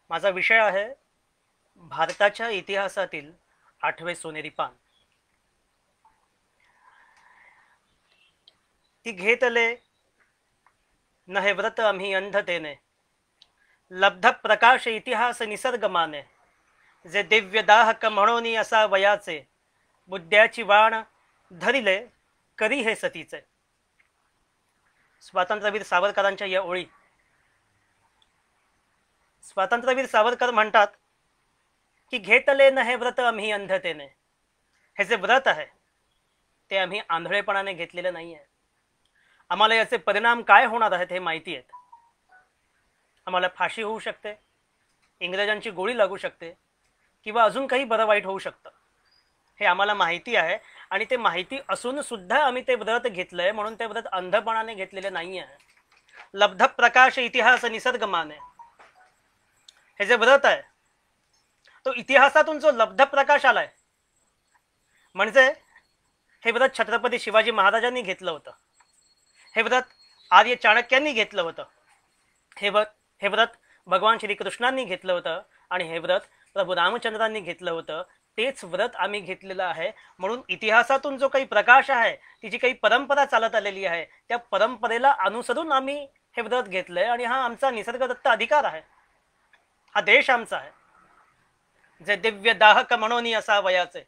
माझा विषय आहे भारताच्या इतिहासातील 8वे सोनेरी पान. ती घेतले न हे व्रत आम्ही अंधतेने, लब्ध प्रकाश इतिहास निसर्ग माने. जे दिव्य दाहक म्हणून असा वयाचे, बुद्ध्याची वाण धरिले करी हे सतीचे. स्वातंत्र्यवीर सावरकरांच्या या ओळी. स्वातंत्र्यवीर सावरकर म्हणतात की घेतले न हे व्रत आम्ही अंधतेने. हे जे व्रत आहे ते आम्ही आंधळेपणाने घेतलेले नाही आहे. आम्हाला याचे परिणाम काय होणार आहेत हे माहिती आहेत. आम्हाला फाशी होऊ शकते, इंग्रजांची गोळी लागू शकते, किंवा अजून काही बरं वाईट होऊ शकतं. हे आम्हाला माहिती आहे आणि ते माहिती असून सुद्धा आम्ही ते व्रत घेतलंय, म्हणून ते व्रत अंधपणाने घेतलेले नाही आहे. लब्ध प्रकाश इतिहास निसर्ग माने. हे जे व्रत आहे तो इतिहासातून जो लब्ध प्रकाश आलाय, म्हणजे हे व्रत छत्रपती शिवाजी महाराजांनी घेतलं होतं. हे व्रत आर्य चाणक्यांनी घेतलं होतं. हे व्रत भगवान श्रीकृष्णांनी घेतलं होतं आणि हे व्रत प्रभू रामचंद्रांनी घेतलं होतं. तेच व्रत आम्ही घेतलेलं आहे. म्हणून इतिहासातून जो काही प्रकाश आहे, ती जी काही परंपरा चालत आलेली आहे, त्या परंपरेला अनुसरून आम्ही हे व्रत घेतलंय आणि हा आमचा निसर्गदत्त अधिकार आहे. हा देश आमचा आहे. जे दिव्य दाहक म्हणून असा वयाचे.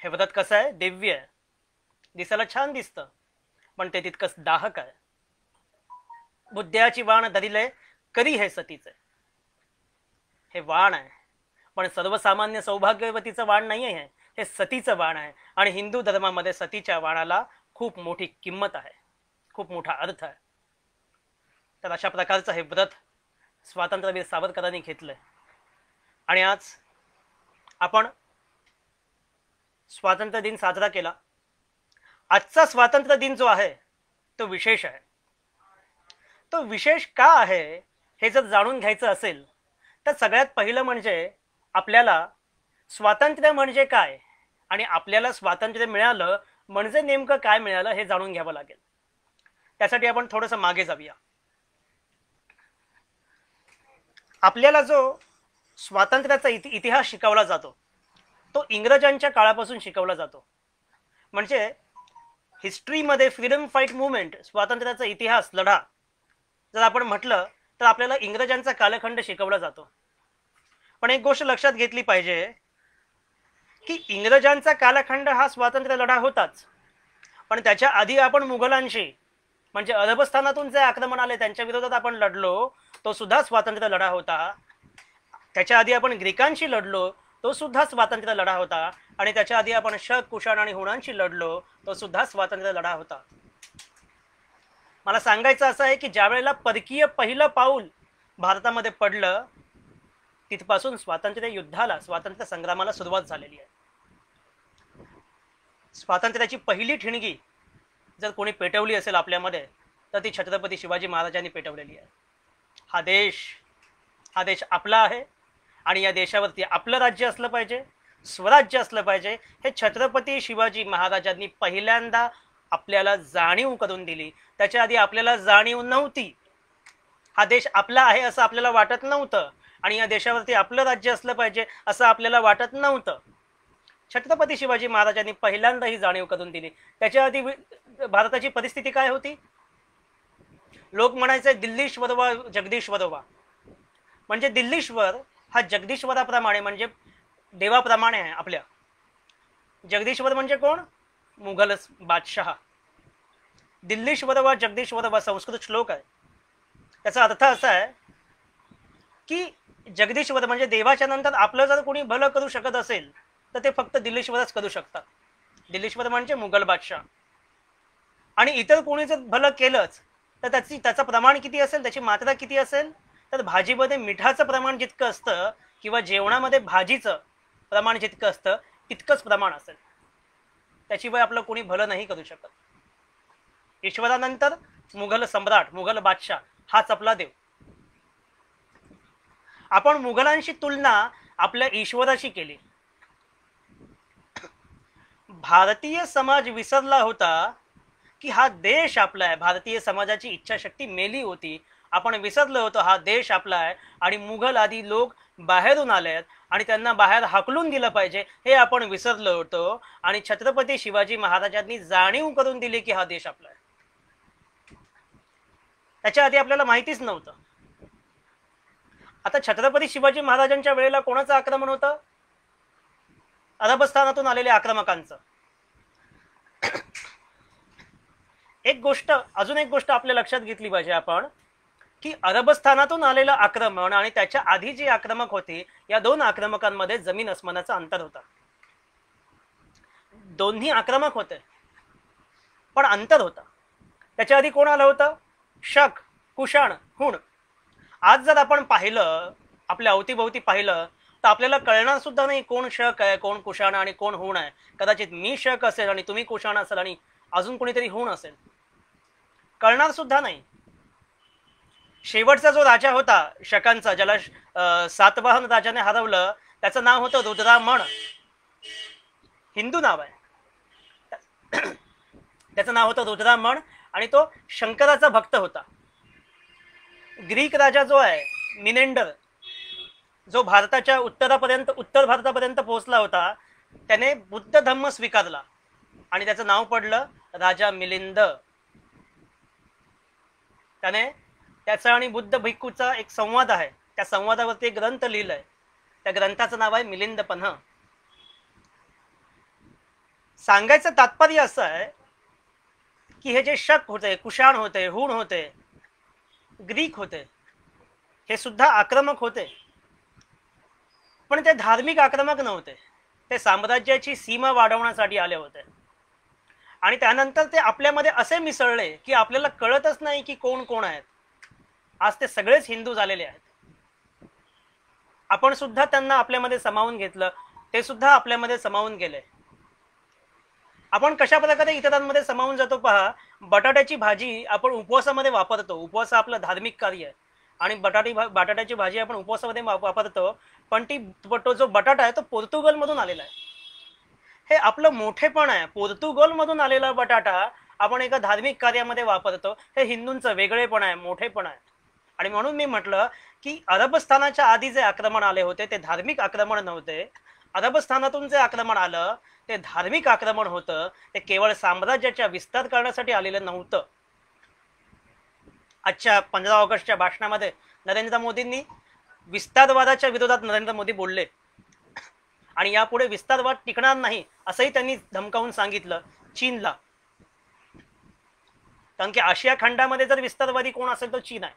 हे व्रत कसं आहे? दिव्य आहे, दिसायला छान दिसतं, पण ते तितकंच दाहक आहे. बुद्ध्याची वाण धरिले करी हे सतीचे. हे वाण आहे, पण सर्वसामान्य सौभाग्यवतीचं वाण नाही आहे. हे सतीचं वाण आहे आणि हिंदू धर्मामध्ये सतीच्या वाणाला खूप मोठी किंमत आहे, खूप मोठा अर्थ आहे. तर अशा प्रकारचं हे व्रत स्वातंत्र्यवीर सावरकरांनी घेतलंय आणि आज आपण स्वातंत्र्य दिन साजरा केला. आजचा स्वातंत्र्य दिन जो आहे तो विशेष आहे. तो विशेष का आहे हे जर जाणून घ्यायचं असेल तर सगळ्यात पहिलं म्हणजे आपल्याला स्वातंत्र्य म्हणजे काय आणि आपल्याला स्वातंत्र्य मिळालं म्हणजे नेमकं काय मिळालं हे जाणून घ्यावं लागेल. त्यासाठी आपण थोडंसं मागे जाऊया. आपल्याला जो स्वातंत्र्याचा इतिहास शिकवला जातो तो इंग्रजांच्या काळापासून शिकवला जातो. म्हणजे हिस्ट्रीमध्ये फ्रीडम फाईट मुवमेंट, स्वातंत्र्याचा इतिहास, लढा जर आपण म्हटलं तर आपल्याला इंग्रजांचा कालखंड शिकवला जातो. पण एक गोष्ट लक्षात घेतली पाहिजे की इंग्रजांचा कालखंड हा स्वातंत्र्य लढा होताच, पण त्याच्या आधी आपण मुघलांशी, म्हणजे अरबस्थानातून जे आक्रमण आले त्यांच्या विरोधात आपण लढलो, तो सुद्धा स्वातंत्र्य लढा होता. त्याच्या आधी आपण ग्रीकांशी लढलो, तो सुद्धा स्वातंत्र्य लढा होता. आणि त्याच्या आधी आपण शक, कुषाण आणि हुणांशी लढलो, तो सुद्धा स्वातंत्र्य लढा होता. मला सांगायचं असं आहे की ज्या वेळेला परकीय पहिलं पाऊल भारतामध्ये पडलं तिथपासून स्वातंत्र्य युद्धाला, स्वातंत्र्य संग्रामाला सुरुवात झालेली आहे. स्वातंत्र्याची पहिली ठिणगी जर कोणी पेटवली असेल आपल्यामध्ये तर ती छत्रपती शिवाजी महाराजांनी पेटवलेली आहे. हा देश आपला आहे आणि या देशावरती आपलं राज्य असलं पाहिजे, स्वराज्य असलं पाहिजे. हे छत्रपती शिवाजी महाराजांनी पहिल्यांदा आपल्याला जाणीव करून दिली. त्याच्या आधी आपल्याला जाणीव नव्हती. हा देश आपला आहे असं आपल्याला वाटत नव्हतं आणि या देशावरती आपलं राज्य असलं पाहिजे असं आपल्याला वाटत नव्हतं. छत्रपती शिवाजी महाराजांनी पहिल्यांदा ही जाणीव करून दिली. त्याच्या आधी भारताची परिस्थिती काय होती? लोक म्हणायचे दिल्लीश्वर वा जगदीश्वर वा. म्हणजे दिल्लीश्वर हा जगदीश्वराप्रमाणे म्हणजे देवाप्रमाणे आहे आपल्या. जगदीश्वर म्हणजे कोण? मुघल बादशाह. दिल्लीश्वर वा जगदीश्वर वा संस्कृत श्लोक आहे. त्याचा अर्थ असा आहे की जगदीश्वर म्हणजे देवाच्या नंतर आपलं जर कोणी भलं करू शकत असेल तर ते फक्त दिल्लीश्वरच करू शकतात. दिल्लीश्वर म्हणजे मुघल बादशाह. आणि इतर कोणी जर भलं केलंच तर त्याचं प्रमाण किती असेल, त्याची मात्रा किती असेल, तर भाजीमध्ये मिठाचं प्रमाण जितकं असतं किंवा जेवणामध्ये भाजीचं प्रमाण जितकं असतं तितकंच प्रमाण असेल. त्याशिवाय आपलं कोणी भलं नाही करू शकत. ईश्वरानंतर मुघल सम्राट, मुघल बादशाह हाच आपला देव. आपण मुघलांशी तुलना आपल्या ईश्वराशी केली. भारतीय समाज विसरला होता की हा देश आपला आहे. भारतीय समाजाची इच्छाशक्ती मेली होती. आपण विसरलो होतो हा देश आपला आहे आणि मुघल आदी लोक बाहेरून आले आहेत आणि त्यांना बाहेर हाकलून दिलं पाहिजे हे आपण विसरलो होतो. आणि छत्रपती शिवाजी महाराजांनी जाणीव करून दिली की हा देश आपला आहे. त्याच्या आधी आपल्याला माहितीच नव्हतं. आता छत्रपती शिवाजी महाराजांच्या वेळेला कोणाचं आक्रमण होतं? अरबस्थानातून आलेल्या आक्रमकांचं. अजून एक गोष्ट आपल्या लक्षात घेतली पाहिजे आपण, की अरबस्थानातून आलेलं आक्रमण आणि त्याच्या आधी जी आक्रमक होती, या दोन आक्रमकांमध्ये जमीन अस्मानाचं अंतर होता. दोन्ही आक्रमक होते पण अंतर होता. त्याच्या आधी कोण आलं होतं? शक, कुषाण, हुण. आज जर आपण पाहिलं, आपल्या अवतीभोवती पाहिलं, तर आपल्याला कळणार सुद्धा नाही कोण शक आहे, कोण कुषाण आणि कोण हुण आहे. कदाचित मी शक असेल आणि तुम्ही कुषाण असेल आणि अजून कोणीतरी हुण असेल, कळणार सुद्धा नाही. शेवटचा जो राजा होता शकांचा, ज्याला सातवाहन राजाने हरवलं, त्याचं नाव होतं रुद्रामण. हिंदू नाव आहे. त्याचं नाव होतं रुद्रामण आणि तो शंकराचा भक्त होता. ग्रीक राजा जो आहे मिनेंडर, जो भारताच्या उत्तर भारतापर्यंत पोहोचला होता, त्याने बुद्ध धम्म स्वीकारला आणि त्याचं नाव पडलं राजा मिलिंद. त्याने त्याचा आणि बुद्ध भिक्खूचा एक संवाद आहे, त्या संवादावरती एक ग्रंथ लिहिलाय. त्या ग्रंथाचं नाव आहे मिलिंद पन्ह. सांगायचं तात्पर्य असं आहे की हे जे शक होते, कुषाण होते, हुण होते, ग्रीक होते, हे सुद्धा आक्रमक होते, पण ते धार्मिक आक्रमक नव्हते. ते साम्राज्याची सीमा वाढवण्यासाठी आले होते. आणि त्यानंतर ते आपल्यामध्ये असे मिसळले की आपल्याला कळतच नाही की कोण कोण आहेत. आज ते सगळेच हिंदू झालेले आहेत. आपण सुद्धा त्यांना आपल्यामध्ये सामावून घेतलं, ते सुद्धा आपल्यामध्ये सामावून गेले. आपण कशा प्रकारे इतरांमध्ये सामावून जातो पहा. बटाट्याची भाजी आपण उपवासामध्ये वापरतो. उपवास आपलं धार्मिक कार्य आहे आणि बटाट्याची भाजी आपण उपवासामध्ये वापरतो. पण तो जो बटाटा आहे तो पोर्तुगलमधून आलेला आहे. हे आपलं मोठेपण आहे. पोर्तुगलमधून आलेला बटाटा आपण एका धार्मिक कार्यामध्ये वापरतो. हे हिंदूंचं वेगळेपण आहे, मोठेपण आहे. आणि म्हणून मी म्हटलं की अरबस्थानाच्या आधी जे आक्रमण आले होते ते धार्मिक आक्रमण नव्हते. अरबस्थानातून जे आक्रमण आलं ते धार्मिक आक्रमण होतं. ते केवळ साम्राज्याचा विस्तार करण्यासाठी आलेलं नव्हतं. आजच्या 15 ऑगस्टच्या भाषणामध्ये नरेंद्र मोदींनी विस्तारवादाच्या विरोधात नरेंद्र मोदी बोलले आणि यापुढे विस्तारवाद टिकणार नाही असंही त्यांनी धमकावून सांगितलं चीनला. कारण की आशिया खंडामध्ये जर विस्तारवादी कोण असेल तर चीन आहे.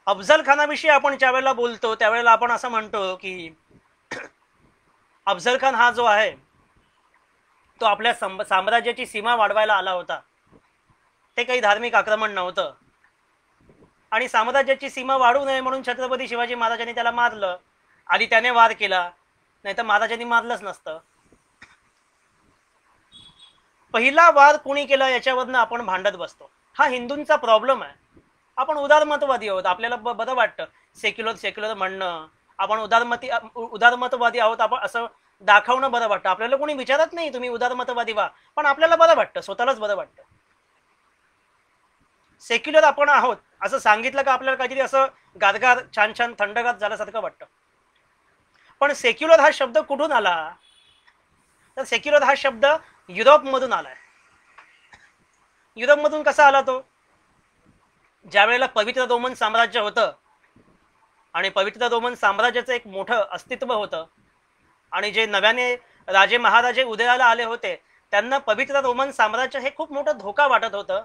अफजल खानाविषयी आपण ज्या वेळेला बोलतो त्यावेळेला आपण असं म्हणतो की अफजल खान हा जो आहे तो आपल्या साम्राज्याची सीमा वाढवायला आला होता. ते काही धार्मिक आक्रमण नव्हतं. आणि साम्राज्याची सीमा वाढू नये म्हणून छत्रपती शिवाजी महाराजांनी त्याला मारलं. आधी त्याने वार केला, नाही तर महाराजांनी मारलंच नसतं. पहिला वार कोणी केला याच्यावरनं आपण भांडत बसतो. हा हिंदूंचा प्रॉब्लेम आहे. आपण उदारमतवादी आहोत. आपल्याला बरं वाटतं सेक्युलर म्हणणं. आपण उदारमतवादी आहोत आपण असं दाखवणं बरं वाटतं. आपल्याला कोणी विचारत नाही तुम्ही उदारमतवादी व्हा, पण आपल्याला बरं वाटतं, स्वतःलाच बरं वाटतं. सेक्युलर आपण आहोत असं सांगितलं का आपल्याला काहीतरी असं गारगार छान छान थंडगार झाल्यासारखं वाटतं. पण सेक्युलर हा शब्द कुठून आला? तर सेक्युलर हा शब्द युरोपमधून आलाय. युरोपमधून कसा आला तो? ज्या वेळेला पवित्र रोमन साम्राज्य होतं आणि पवित्र रोमन साम्राज्याचं एक मोठं अस्तित्व होतं आणि जे नव्याने राजे महाराजे उदयाला आले होते त्यांना पवित्र रोमन साम्राज्य हे खूप मोठं धोका वाटत होतं.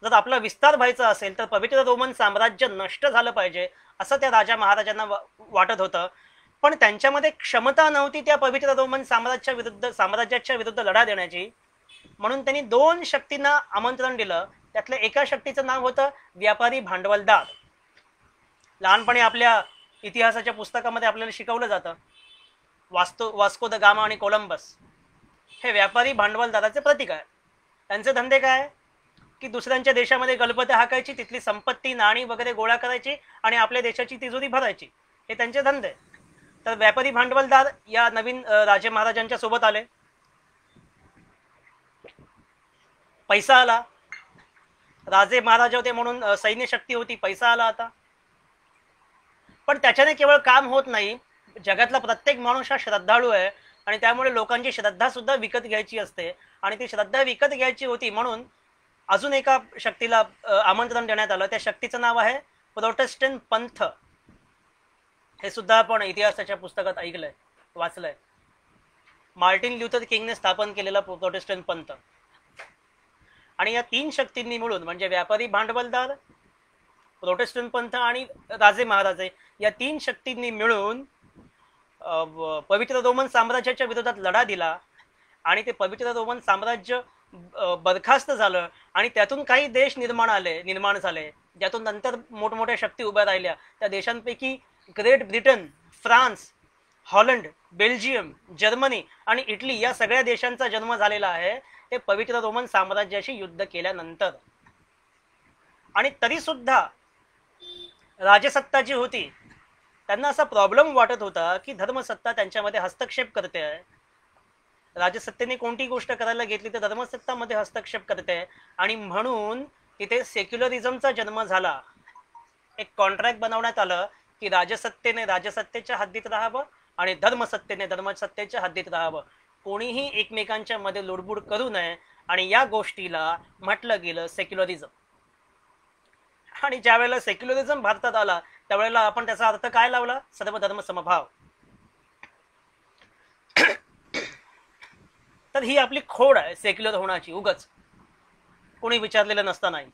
जर आपला विस्तार व्हायचा असेल तर पवित्र रोमन साम्राज्य नष्ट झालं पाहिजे असं त्या राजा महाराजांना वाटत होतं. पण त्यांच्यामध्ये क्षमता नव्हती त्या पवित्र रोमन साम्राज्याच्या विरुद्ध लढा देण्याची. म्हणून त्यांनी 2 शक्तींना आमंत्रण दिलं. त्यातल्या एका शक्तीचं नाव होतं व्यापारी भांडवलदार. लहानपणी आपल्या इतिहासाच्या पुस्तकामध्ये आपल्याला शिकवलं जातं वास्को द गामा आणि कोलंबस हे व्यापारी भांडवलदाराचे प्रतीक आहे. त्यांचे धंदे काय की दुसऱ्यांच्या देशामध्ये गलबते हाकायची, तिथली संपत्ती नाणी वगैरे गोळा करायची आणि आपल्या देशाची तिजोरी भरायची. हे त्यांचे धंदे. तर व्यापारी भांडवलदार या नवीन राजे महाराजांच्या सोबत आले. पैसा आला. राजे महाराज होते म्हणून सैन्य शक्ती होती, पैसा आला. आता पण त्याच्याने केवळ काम होत नाही, जगातला प्रत्येक माणूस हा श्रद्धाळू आहे आणि त्यामुळे लोकांची श्रद्धा सुद्धा विकत घ्यायची असते आणि ती श्रद्धा विकत घ्यायची होती म्हणून अजून एका शक्तीला आमंत्रण देण्यात आलं. त्या शक्तीचं नाव आहे प्रोटेस्टंट पंथ. हे सुद्धा आपण इतिहासाच्या पुस्तकात ऐकलंय, वाचलंय. मार्टिन ल्युथर किंगने स्थापन केलेला प्रोटेस्टंट पंथ. आणि या तीन शक्तींनी मिळून म्हणजे व्यापारी भांडवलदार, प्रोटेस्टंट पंथ आणि राजे महाराजे या तीन शक्तींनी मिळून पवित्र रोमन साम्राज्याच्या विरोधात लढा दिला आणि ते पवित्र रोमन साम्राज्य बरखास्त झालं आणि त्यातून काही देश निर्माण झाले, ज्यातून नंतर मोठमोठ्या शक्ती उभ्या राहिल्या. त्या देशांपैकी great Britain, France, Holland, Belgium, Germany आणि इटली या सगळ्या देशांचा जन्म झालेला आहे ते पवित्र रोमन साम्राज्याशी युद्ध केल्यानंतर. आणि तरी सुद्धा राजसत्ता जी होती त्यांना असा प्रॉब्लेम वाटत होता की धर्मसत्ता त्यांच्यामध्ये हस्तक्षेप करते आहे. राजसत्तेने कोणती गोष्ट करायला घेतली तर धर्मसत्तामध्ये हस्तक्षेप करते आणि म्हणून तिथे सेक्युलरिझमचा जन्म झाला. एक कॉन्ट्रॅक्ट बनवण्यात आलं की राजसत्तेने राजसत्तेच्या हद्दीत राहावं आणि धर्मसत्तेने धर्मसत्तेच्या हद्दीत राहावं. कोणीही एकमेकांच्या मध्ये लुडबुड करू नये आणि या गोष्टीला म्हटलं गेलं सेक्युलरिझम. आणि ज्या वेळेला सेक्युलरिझम भारतात आला त्यावेळेला आपण त्याचा अर्थ काय लावला? सर्वधर्म समभाव. तर ही आपली खोड आहे सेक्युलर होण्याची, उगच कोणी विचारलेलं नसतानाही.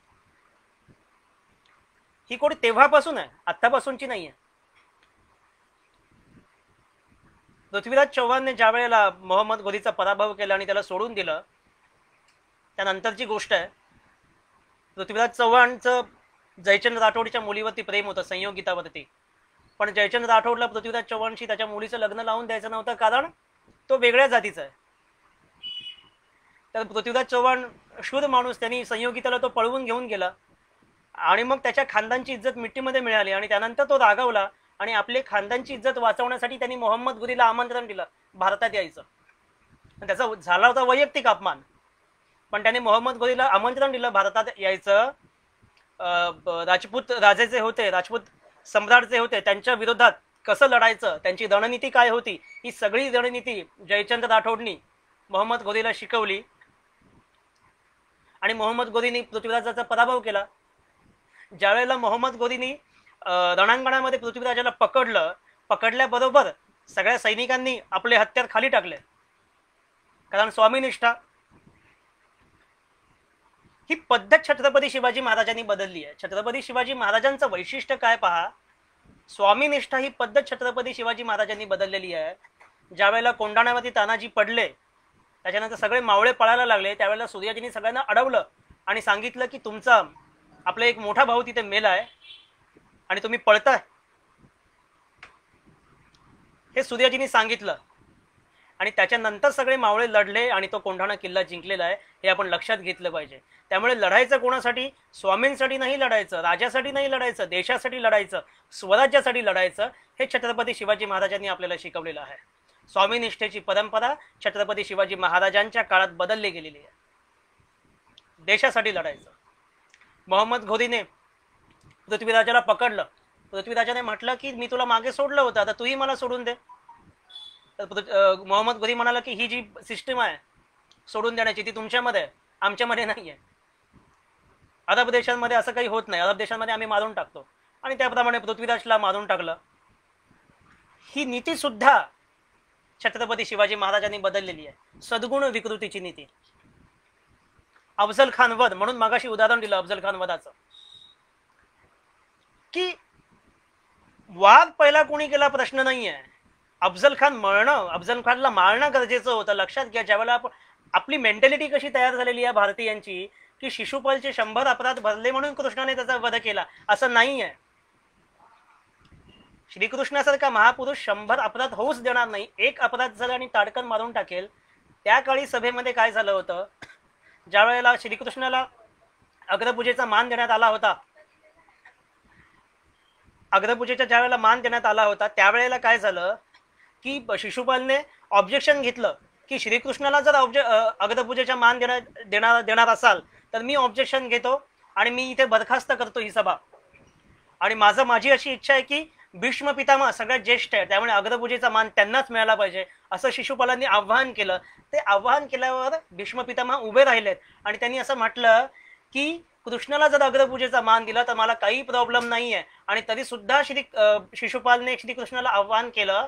ही खोड तेव्हापासून आहे, आत्तापासूनची नाही आहे. पृथ्वीराज चव्हाणने ज्या वेळेला मोहम्मद घोरीचा पराभव केला आणि त्याला सोडून दिलं त्यानंतरची गोष्ट आहे. पृथ्वीराज चव्हाणचं जयचंद राठोडच्या मुलीवरती प्रेम होतं, संयोगितावरती. पण जयचंद राठोडला पृथ्वीराज चव्हाणशी त्याच्या मुलीचं लग्न लावून द्यायचं नव्हतं कारण तो वेगळ्या जातीचा आहे. तर पृथ्वीराज चव्हाण शूर माणूस, त्यांनी संयोगिताला तो पळवून घेऊन गेला आणि मग त्याच्या खानदानची इज्जत मिट्टीमध्ये मिळाली आणि त्यानंतर तो रागावला आणि आपले खानदानची इज्जत वाचवण्यासाठी त्यांनी मोहम्मद घोरीला आमंत्रण दिलं भारतात यायचं. त्याचा झाला होता वैयक्तिक अपमान, पण त्याने मोहम्मद घोरीला आमंत्रण दिलं भारतात यायचं. राजपूत राजे जे होते, राजपूत सम्राट जे होते, त्यांच्या विरोधात कसं लढायचं, त्यांची रणनीती काय होती, ही सगळी रणनीती जयचंद राठोडनी मोहम्मद घोरीला शिकवली आणि मोहम्मद घोरीने पृथ्वीराजाचा पराभव केला. ज्यावेळेला मोहम्मद घोरीने रणांगणामध्ये पृथ्वीराजाला पकडल्याबरोबर सगळ्या सैनिकांनी आपले हत्यार खाली टाकले, कारण स्वामीनिष्ठा ही पद्धत छत्रपती शिवाजी महाराजांनी बदलली आहे. छत्रपती शिवाजी महाराजांचं वैशिष्ट्य काय पहा, स्वामीनिष्ठा ही पद्धत छत्रपती शिवाजी महाराजांनी बदललेली आहे. ज्यावेळेला कोंढाण्यावरती तानाजी पडले त्याच्यानंतर सगळे मावळे पळायला लागले, त्यावेळेला सूर्याजींनी सगळ्यांना अडवलं आणि सांगितलं की तुमचा आपला एक मोठा भाऊ तिथे मेला आहे आणि तुम्ही पळताय. हे सूर्याजींनी सांगितलं आणि त्याच्यानंतर सगळे मावळे लढले आणि तो कोंढाणा किल्ला जिंकलेला आहे, हे आपण लक्षात घेतलं पाहिजे. त्यामुळे लढायचं कोणासाठी? स्वामींसाठी नाही लढायचं, राजासाठी नाही लढायचं, देशासाठी लढायचं, स्वराज्यासाठी लढायचं. हे छत्रपती शिवाजी महाराजांनी आपल्याला शिकवलेलं आहे. स्वामीनिष्ठेची परंपरा छत्रपती शिवाजी महाराजांच्या काळात बदलली गेलेली आहे. देशासाठी लढायचं. मोहम्मद घोरीने पृथ्वीराजाला पकडलं, पृथ्वीराजाने म्हटलं की मी तुला मागे सोडलं होतं, आता तूही मला सोडून दे. तर मोहम्मद घोरी म्हणाला की ही जी सिस्टीम आहे सोडून देण्याची ती तुमच्यामध्ये आहे, आमच्यामध्ये नाही आहे. अरब देशांमध्ये असं काही होत नाही, अरब देशांमध्ये आम्ही मारून टाकतो. आणि त्याप्रमाणे पृथ्वीराजला मारून टाकलं. ही नीती सुद्धा छत्रपती शिवाजी महाराजांनी बदललेली आहे, सद्गुण विकृतीची नीती. अफजल खान वध, म्हणून मागाशी उदाहरण दिलं अफजल खान वधाचं, की वाद पहिला कोणी केला प्रश्न नाहीये. अफजल खानला मारणं गरजेचं होतं. लक्षात घ्या, ज्यावेळेला आपली मेंटॅलिटी कशी तयार झालेली आहे भारतीयांची, की शिशुपालचे 100 अपराध भरले म्हणून कृष्णाने त्याचा वध केला, असं नाहीये. श्रीकृष्णासारखा महापुरुष 100 अपराध होऊच देणार नाही. एक अपराध झाला आणि ताडकन मारून टाकेल. त्या काळी सभेमध्ये काय झालं होतं, ज्या वेळेला श्रीकृष्णाला अग्रपूजेचा मान देण्यात आला होता, अग्रपूजेच्या ज्या वेळेला मान देण्यात आला होता त्यावेळेला काय झालं की शिशुपालने ऑब्जेक्शन घेतलं की श्रीकृष्णाला जर अग्रपूजेचा मान देणार असाल तर मी ऑब्जेक्शन घेतो आणि मी इथे बरखास्त करतो ही सभा. आणि माझी अशी इच्छा आहे की भीष्म पितामह सगळ्यात ज्येष्ठ आहे, त्यामुळे अग्रपूजेचा मान त्यांनाच मिळाला पाहिजे असं शिशुपालांनी आव्हान केलं. ते आव्हान केल्यावर भीष्म पितामह उभे राहिलेत आणि त्यांनी असं म्हटलं की कृष्णाला जर अग्रपूजेचा मान दिला तर मला काही प्रॉब्लेम नाहीये. आणि तरी सुद्धा शिशुपालने श्रीकृष्णाला आव्हान केलं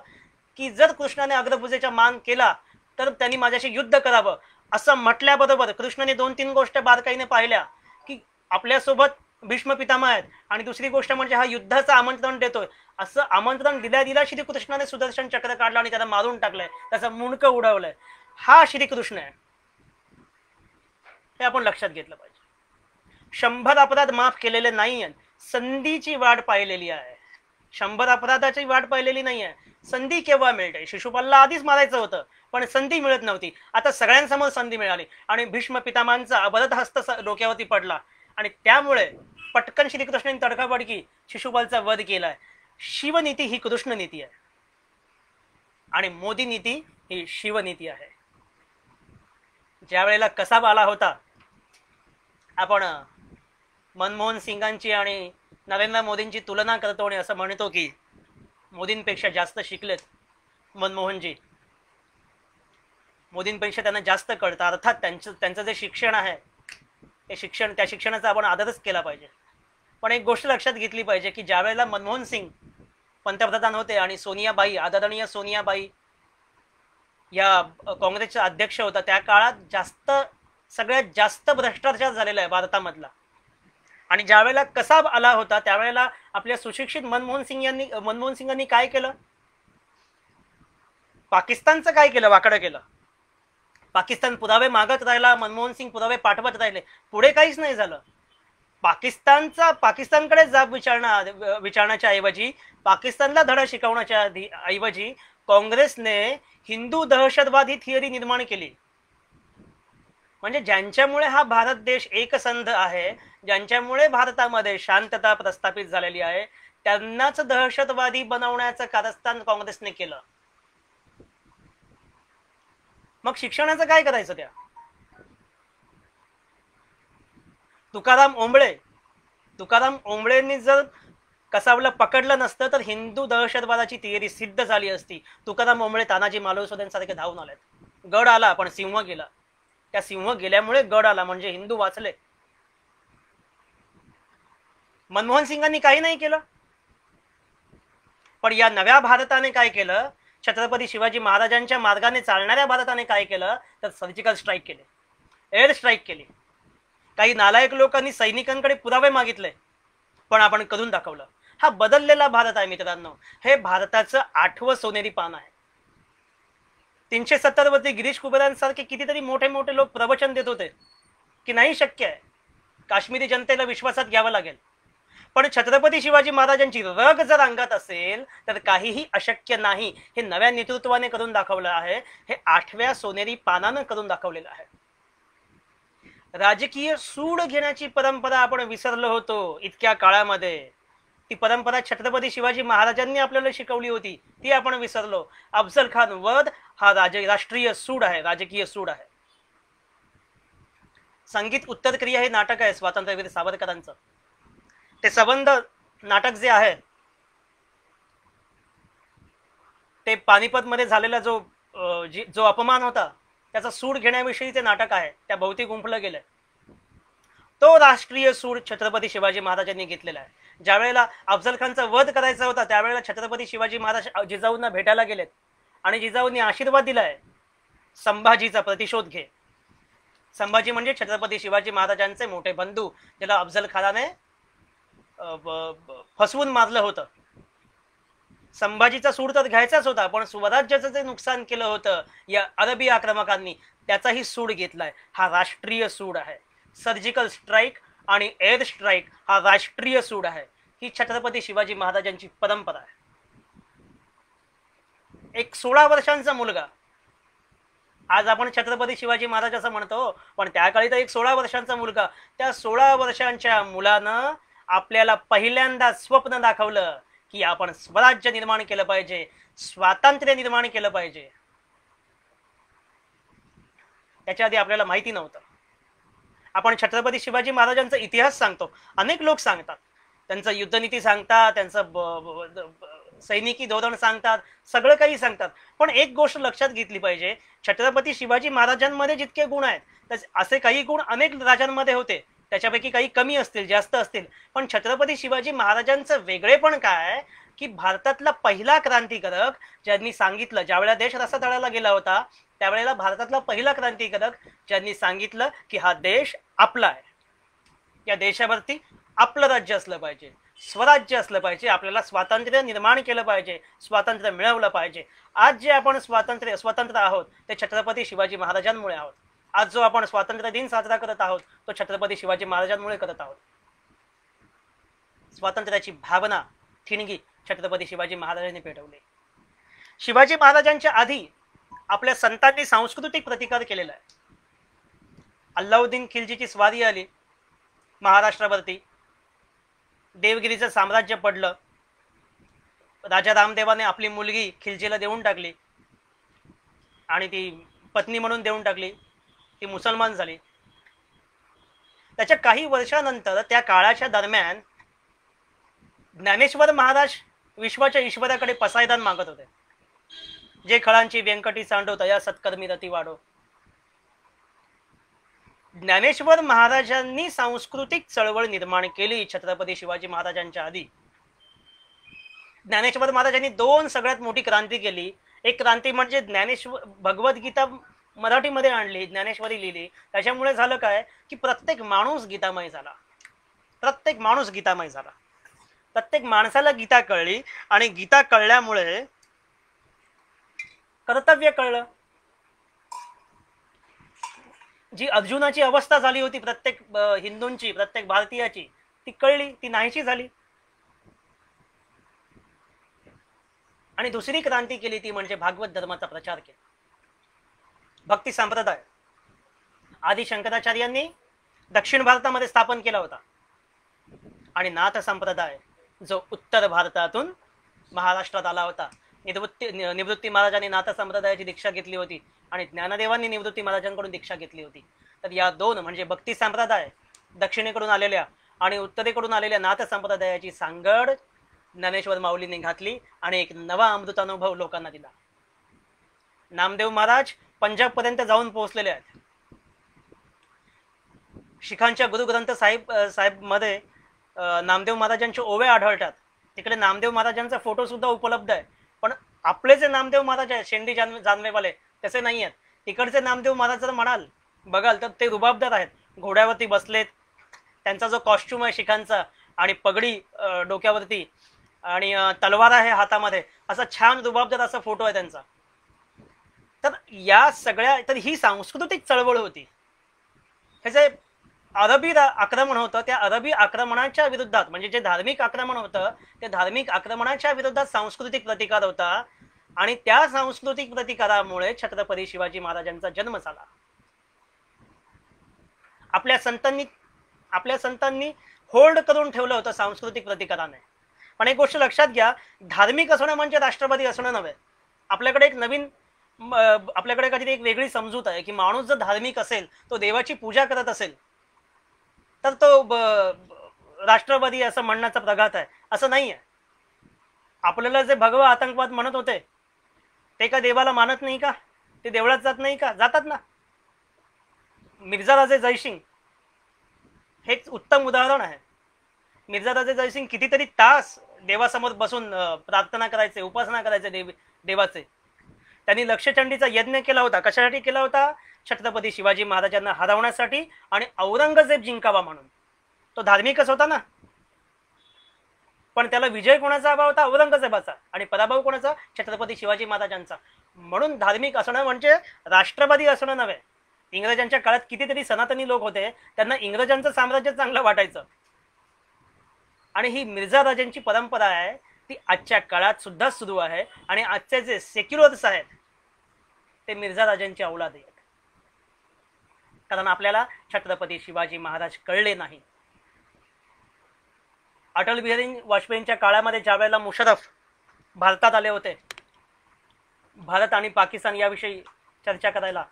की जर कृष्णाने अग्रपूजेचा मान केला तर त्यांनी माझ्याशी युद्ध करावं. असं म्हटल्याबरोबर कृष्णाने 2-3 गोष्ट बारकाईने पाहिल्या की आपल्यासोबत भीष्म पितामह आहेत आणि दुसरी गोष्ट म्हणजे हा युद्धाचं आमंत्रण देतोय. असं आमंत्रण दिल्या दिल्या श्रीकृष्णाने सुदर्शन चक्र काढलं आणि त्याला मारून टाकलंय, त्याचं मुंडकं उडवलंय. हा श्रीकृष्ण आहे, हे आपण लक्षात घेतलं पाहिजे. 100 अपराध माफ केलेले नाही आहेत, संधीची वाट पाहिलेली आहे. 100 अपराधाची वाट पाहिलेली नाही आहे. संधी केव्हा मिळते? शिशुपालला आधीच मारायचं होतं पण संधी मिळत नव्हती. आता सगळ्यांसमोर संधी मिळाली आणि भीष्म पितामहांचा अभरत हस्त डोक्यावरती पडला आणि त्यामुळे पटकन श्रीकृष्णाने तडकाफडकी शिशुपालचा वध केलाय. शिवनीती ही कृष्ण नीती आहे आणि मोदी नीती ही शिवनीती आहे. ज्या वेळेला कसाब आला होता, आपण मनमोहन सिंगांची आणि नरेंद्र मोदींची तुलना करतो आणि असं म्हणतो की मोदींपेक्षा जास्त शिकलेत मनमोहनजी, मोदींपेक्षा त्यांना जास्त कळतं. अर्थात त्यांचं जे शिक्षण आहे ते शिक्षण, त्या शिक्षणाचा आपण आदरच केला पाहिजे. पण एक गोष्ट लक्षात घेतली पाहिजे की ज्या वेळेला मनमोहन सिंग पंतप्रधान होते आणि सोनियाबाई, आदरणीय सोनियाबाई या काँग्रेसच्या अध्यक्ष होता, त्या काळात सगळ्यात जास्त भ्रष्टाचार झालेला आहे भारतामधला. आणि ज्या वेळेला कसाब आला होता त्यावेळेला आपल्या सुशिक्षित मनमोहन सिंगांनी काय केलं? पाकिस्तानचं काय केलं? वाकडं केलं. पाकिस्तान पुरावे मागत राहिला, मनमोहन सिंग पुरावे पाठवत राहिले, पुढे काहीच नाही झालं. पाकिस्तानकडे जाब विचारण्याच्या ऐवजी, पाकिस्तानला धडा शिकवण्याच्या ऐवजी काँग्रेसने हिंदू दहशतवाद ही थिअरी निर्माण केली. म्हणजे ज्यांच्यामुळे हा भारत देश एकसंध आहे, ज्यांच्यामुळे भारतामध्ये शांतता प्रस्थापित झालेली आहे, त्यांनाच दहशतवादी बनवण्याचं कारस्थान काँग्रेसने केलं. मग शिक्षणाचं काय करायचं? त्या तुकाराम ओंबळेंनी जर कसाबला पकडलं नसतं तर हिंदू दहशतवादाची थिअरी सिद्ध झाली असती. तुकाराम ओंबळे, तानाजी मालुसरेंसारखे धावून आलेत. गड आला पण सिंह गेला. त्या सिंह गेल्यामुळे गड आला, म्हणजे हिंदू वाचले. मनमोहन सिंगांनी काही नाही केलं. पण या नव्या भारताने काय केलं? छत्रपती शिवाजी महाराजांच्या मार्गाने चालणाऱ्या भारताने काय केलं तर सर्जिकल स्ट्राईक केले, एअर स्ट्राईक केली. काही नालायक लोकांनी सैनिकांकडे पुरावे मागितले पण आपण करून दाखवलं. हा बदललेला भारत आहे मित्रांनो. हे भारताचं 8वं सोनेरी पान आहे. 370 वरती गिरीश कुबेरांसारखे कितीतरी मोठे मोठे लोक प्रवचन देत होते की नाही शक्य आहे, काश्मीरी जनतेला विश्वासात घ्यावं लागेल. पण छत्रपती शिवाजी महाराजांची रग जर अंगात असेल तर काहीही अशक्य नाही. हे नव्या नेतृत्वाने करून दाखवलं आहे. हे 8व्या सोनेरी पानानं करून दाखवलेलं आहे. राजकीय सूड घेण्याची परंपरा आपण विसरलो होतो इतक्या काळामध्ये. ती परंपरा छत्रपती शिवाजी महाराजांनी आपल्याला शिकवली होती, ती आपण विसरलो. अफजल खान वध हा राष्ट्रीय सूड आहे, राजकीय सूड आहे. संगीत उत्तर क्रिया हे नाटक आहे स्वातंत्र्यवीर सावरकरांचं. ते संबंध नाटक जे आहे ते पानिपत मध्ये झालेला जो अपमान होता त्याचा सूड घेण्याविषयी ते नाटक आहे. त्या भोवती गुंफलं गेलंय. तो राष्ट्रीय सूड छत्रपती शिवाजी महाराजांनी घेतलेला आहे. ज्या वेळेला अफजल खानचा वध करायचा होता त्यावेळेला छत्रपती शिवाजी महाराज जिजाऊंना भेटायला गेलेत आणि जिजाऊंनी आशीर्वाद दिलाय, संभाजीचा प्रतिशोध घे. संभाजी म्हणजे छत्रपती शिवाजी महाराजांचे मोठे बंधू, ज्याला अफजल खानाने फसवून मारलं होतं. संभाजीचा सूड तर घ्यायचाच होता पण स्वराज्याचं जे नुकसान केलं होतं या अरबी आक्रमकांनी त्याचाही सूड घेतलाय. हा राष्ट्रीय सूड आहे. सर्जिकल स्ट्राईक आणि एअर स्ट्राईक हा राष्ट्रीय सूड आहे. ही छत्रपती शिवाजी महाराजांची परंपरा आहे. एक 16 वर्षांचा मुलगा, आज आपण छत्रपती शिवाजी महाराज असं म्हणतो पण त्या काळी तर एक 16 वर्षांचा मुलगा, त्या 16 वर्षांच्या मुलानं आपल्याला पहिल्यांदा स्वप्न दाखवलं की आपण स्वराज्य निर्माण केलं पाहिजे, स्वातंत्र्य निर्माण केलं पाहिजे. त्याच्या आधी आपल्याला माहिती नव्हतं. आपण छत्रपती शिवाजी महाराजांचा इतिहास सांगतो, अनेक लोक सांगतात, त्यांचं युद्धनीती सांगतात, त्यांचं सैनिकी धोरण सांगतात, सगळं काही सांगतात. पण एक गोष्ट लक्षात घेतली पाहिजे, छत्रपती शिवाजी महाराजांमध्ये जितके गुण आहेत असे काही गुण अनेक राजांमध्ये होते. त्याच्यापैकी काही कमी असतील, जास्त असतील. पण छत्रपती शिवाजी महाराजांचं वेगळेपण काय, की भारतातला पहिला क्रांतिकारक ज्यांनी सांगितलं, ज्यावेळेला देश रसातळाला गेला होता त्यावेळेला भारतातला पहिला क्रांतिकारक ज्यांनी सांगितलं की हा देश आपला आहे, या देशावरती आपलं राज्य असलं पाहिजे, स्वराज्य असलं पाहिजे, आपल्याला स्वातंत्र्य निर्माण केलं पाहिजे, स्वातंत्र्य मिळवलं पाहिजे. आज जे आपण स्वतंत्र आहोत ते छत्रपती शिवाजी महाराजांमुळे आहोत. आज जो आपण स्वातंत्र्य दिन साजरा करत आहोत तो छत्रपती शिवाजी महाराजांमुळे करत आहोत. स्वातंत्र्याची भावना, ठिणगी छत्रपती शिवाजी महाराजांनी पेटवली. शिवाजी महाराजांच्या आधी आपल्या संतांनी सांस्कृतिक प्रतिकार केलेला आहे. अल्लाउद्दीन खिलजीची स्वारी आली महाराष्ट्रावरती, देवगिरीचं साम्राज्य पडलं, राजा रामदेवाने आपली मुलगी खिलजीला देऊन टाकली आणि ती पत्नी म्हणून देऊन टाकली, ती मुसलमान झाली. त्याच्या काही वर्षानंतर त्या काळाच्या दरम्यान ज्ञानेश्वर महाराज विश्वाच्या ईश्वराकडे पसायदान मागत होते. जे खळांची व्यंकटी सांडवता या सत्कर्मी रती वाढो. ज्ञानेश्वर महाराजांनी सांस्कृतिक चळवळ निर्माण केली छत्रपती शिवाजी महाराजांच्या आधी. ज्ञानेश्वर महाराजांनी दोन सगळ्यात मोठी क्रांती केली. एक क्रांती म्हणजे ज्ञानेश्वर भगवद्गीता मराठीमध्ये आणली, ज्ञानेश्वरी लिहिली. त्याच्यामुळे झालं काय की प्रत्येक माणूस गीतामय झाला, प्रत्येक माणूस गीतामय झाला, प्रत्येक माणसाला गीता कळली आणि गीता कळल्यामुळे कर्तव्य कळलं. जी अर्जुनाची अवस्था झाली होती प्रत्येक हिंदूंची, प्रत्येक भारतीयाची, ती कळली, ती नाहीशी झाली. आणि दुसरी क्रांती केली ती म्हणजे भागवत धर्माचा प्रचार केला. भक्ती संप्रदाय आदी शंकराचार्यांनी दक्षिण भारतामध्ये स्थापन केला होता आणि नाथ संप्रदाय जो उत्तर भारतातून महाराष्ट्रात आला होता. निवृत्ती महाराजांनी नाथ संप्रदायाची दीक्षा घेतली होती आणि ज्ञानदेवांनी निवृत्ती महाराजांकडून दीक्षा घेतली होती. तर या दोन म्हणजे भक्ती संप्रदाय दक्षिणेकडून आलेल्या आणि उत्तरेकडून आलेल्या नाथ संप्रदायाची सांगड ज्ञानेश्वर माऊलींनी घातली आणि एक नवा अमृतानुभव लोकांना दिला. नामदेव महाराज पंजाब पर्यंत जाऊन पोहोचलेले आहेत. शिखांच्या गुरु ग्रंथ साहेब मध्ये नामदेव महाराजांचे ओवे आढळतात. तिकडे नामदेव महाराजांचा फोटो सुद्धा उपलब्ध आहे. पण आपले जे नामदेव महाराज आहेत शेंडी जानवेवाले तसे नाही आहेत. तिकडचे नामदेव महाराज जर म्हणाल बघाल तर ते रुबाबदार आहेत, घोड्यावरती बसलेत, त्यांचा जो कॉस्ट्युम आहे शिखांचा आणि पगडी डोक्यावरती आणि तलवार आहे हातामध्ये, असा छान रुबाबदार असा फोटो आहे त्यांचा. तर या सगळ्या, तर ही सांस्कृतिक चळवळ होती. हे जे अरबी आक्रमण होतं त्या अरबी आक्रमणाच्या विरुद्धात, म्हणजे जे धार्मिक आक्रमण होतं ते धार्मिक आक्रमणाच्या विरुद्धात सांस्कृतिक प्रतिकार होता आणि त्या सांस्कृतिक प्रतिकारामुळे छत्रपती शिवाजी महाराजांचा जन्म झाला. आपल्या संतांनी होल्ड करून ठेवलं होतं सांस्कृतिक प्रतिकाराने. पण एक गोष्ट लक्षात घ्या, धार्मिक असणं म्हणजे राष्ट्रवादी असणं नव्हे. आपल्याकडे काहीतरी एक वेगळी समजूत आहे की माणूस जर धार्मिक असेल, तो देवाची पूजा करत असेल तर तो राष्ट्रवादी असं म्हणण्याचा प्रघात आहे. असं नाही आहे. आपल्याला जे भगवा आतंकवाद म्हणत होते ते का देवाला मानत नाही का? ते देवळात जात नाही का? जातात ना. मिर्झा राजे जयसिंग हे एक उत्तम उदाहरण आहे. मिर्झा राजे जयसिंग कितीतरी तास देवासमोर बसून प्रार्थना करायचे, उपासना करायचे देवाचे. त्यांनी लक्षचंडीचा यज्ञ केला होता. कशासाठी केला होता? छत्रपती शिवाजी महाराजांना हरवण्यासाठी आणि औरंगजेब जिंकावा म्हणून. तो धार्मिकच होता ना. पण त्याला विजय कोणाचा हवा होता? औरंगजेबाचा. आणि पराभव कोणाचा? छत्रपती शिवाजी महाराजांचा. म्हणून धार्मिक असणं म्हणजे राष्ट्रवादी असणं नव्हे. इंग्रजांच्या काळात कितीतरी सनातनी लोक होते, त्यांना इंग्रजांचं साम्राज्य चांगलं वाटायचं. आणि ही मिर्झा राजांची परंपरा आहे ती आजच्या काळात सुद्धा सुरू आहे. आणि आजचे जे सेक्युलर्स आहेत ते मिर्झा राजांची औलाद आहेत. कारण आपल्याला छत्रपती शिवाजी महाराज कळले नाही. अटल बिहारी वाजपेयींच्या काळामध्ये ज्या वेळेला मुशर्रफ भारतात आले होते, भारत आणि पाकिस्तान याविषयी चर्चा करायला,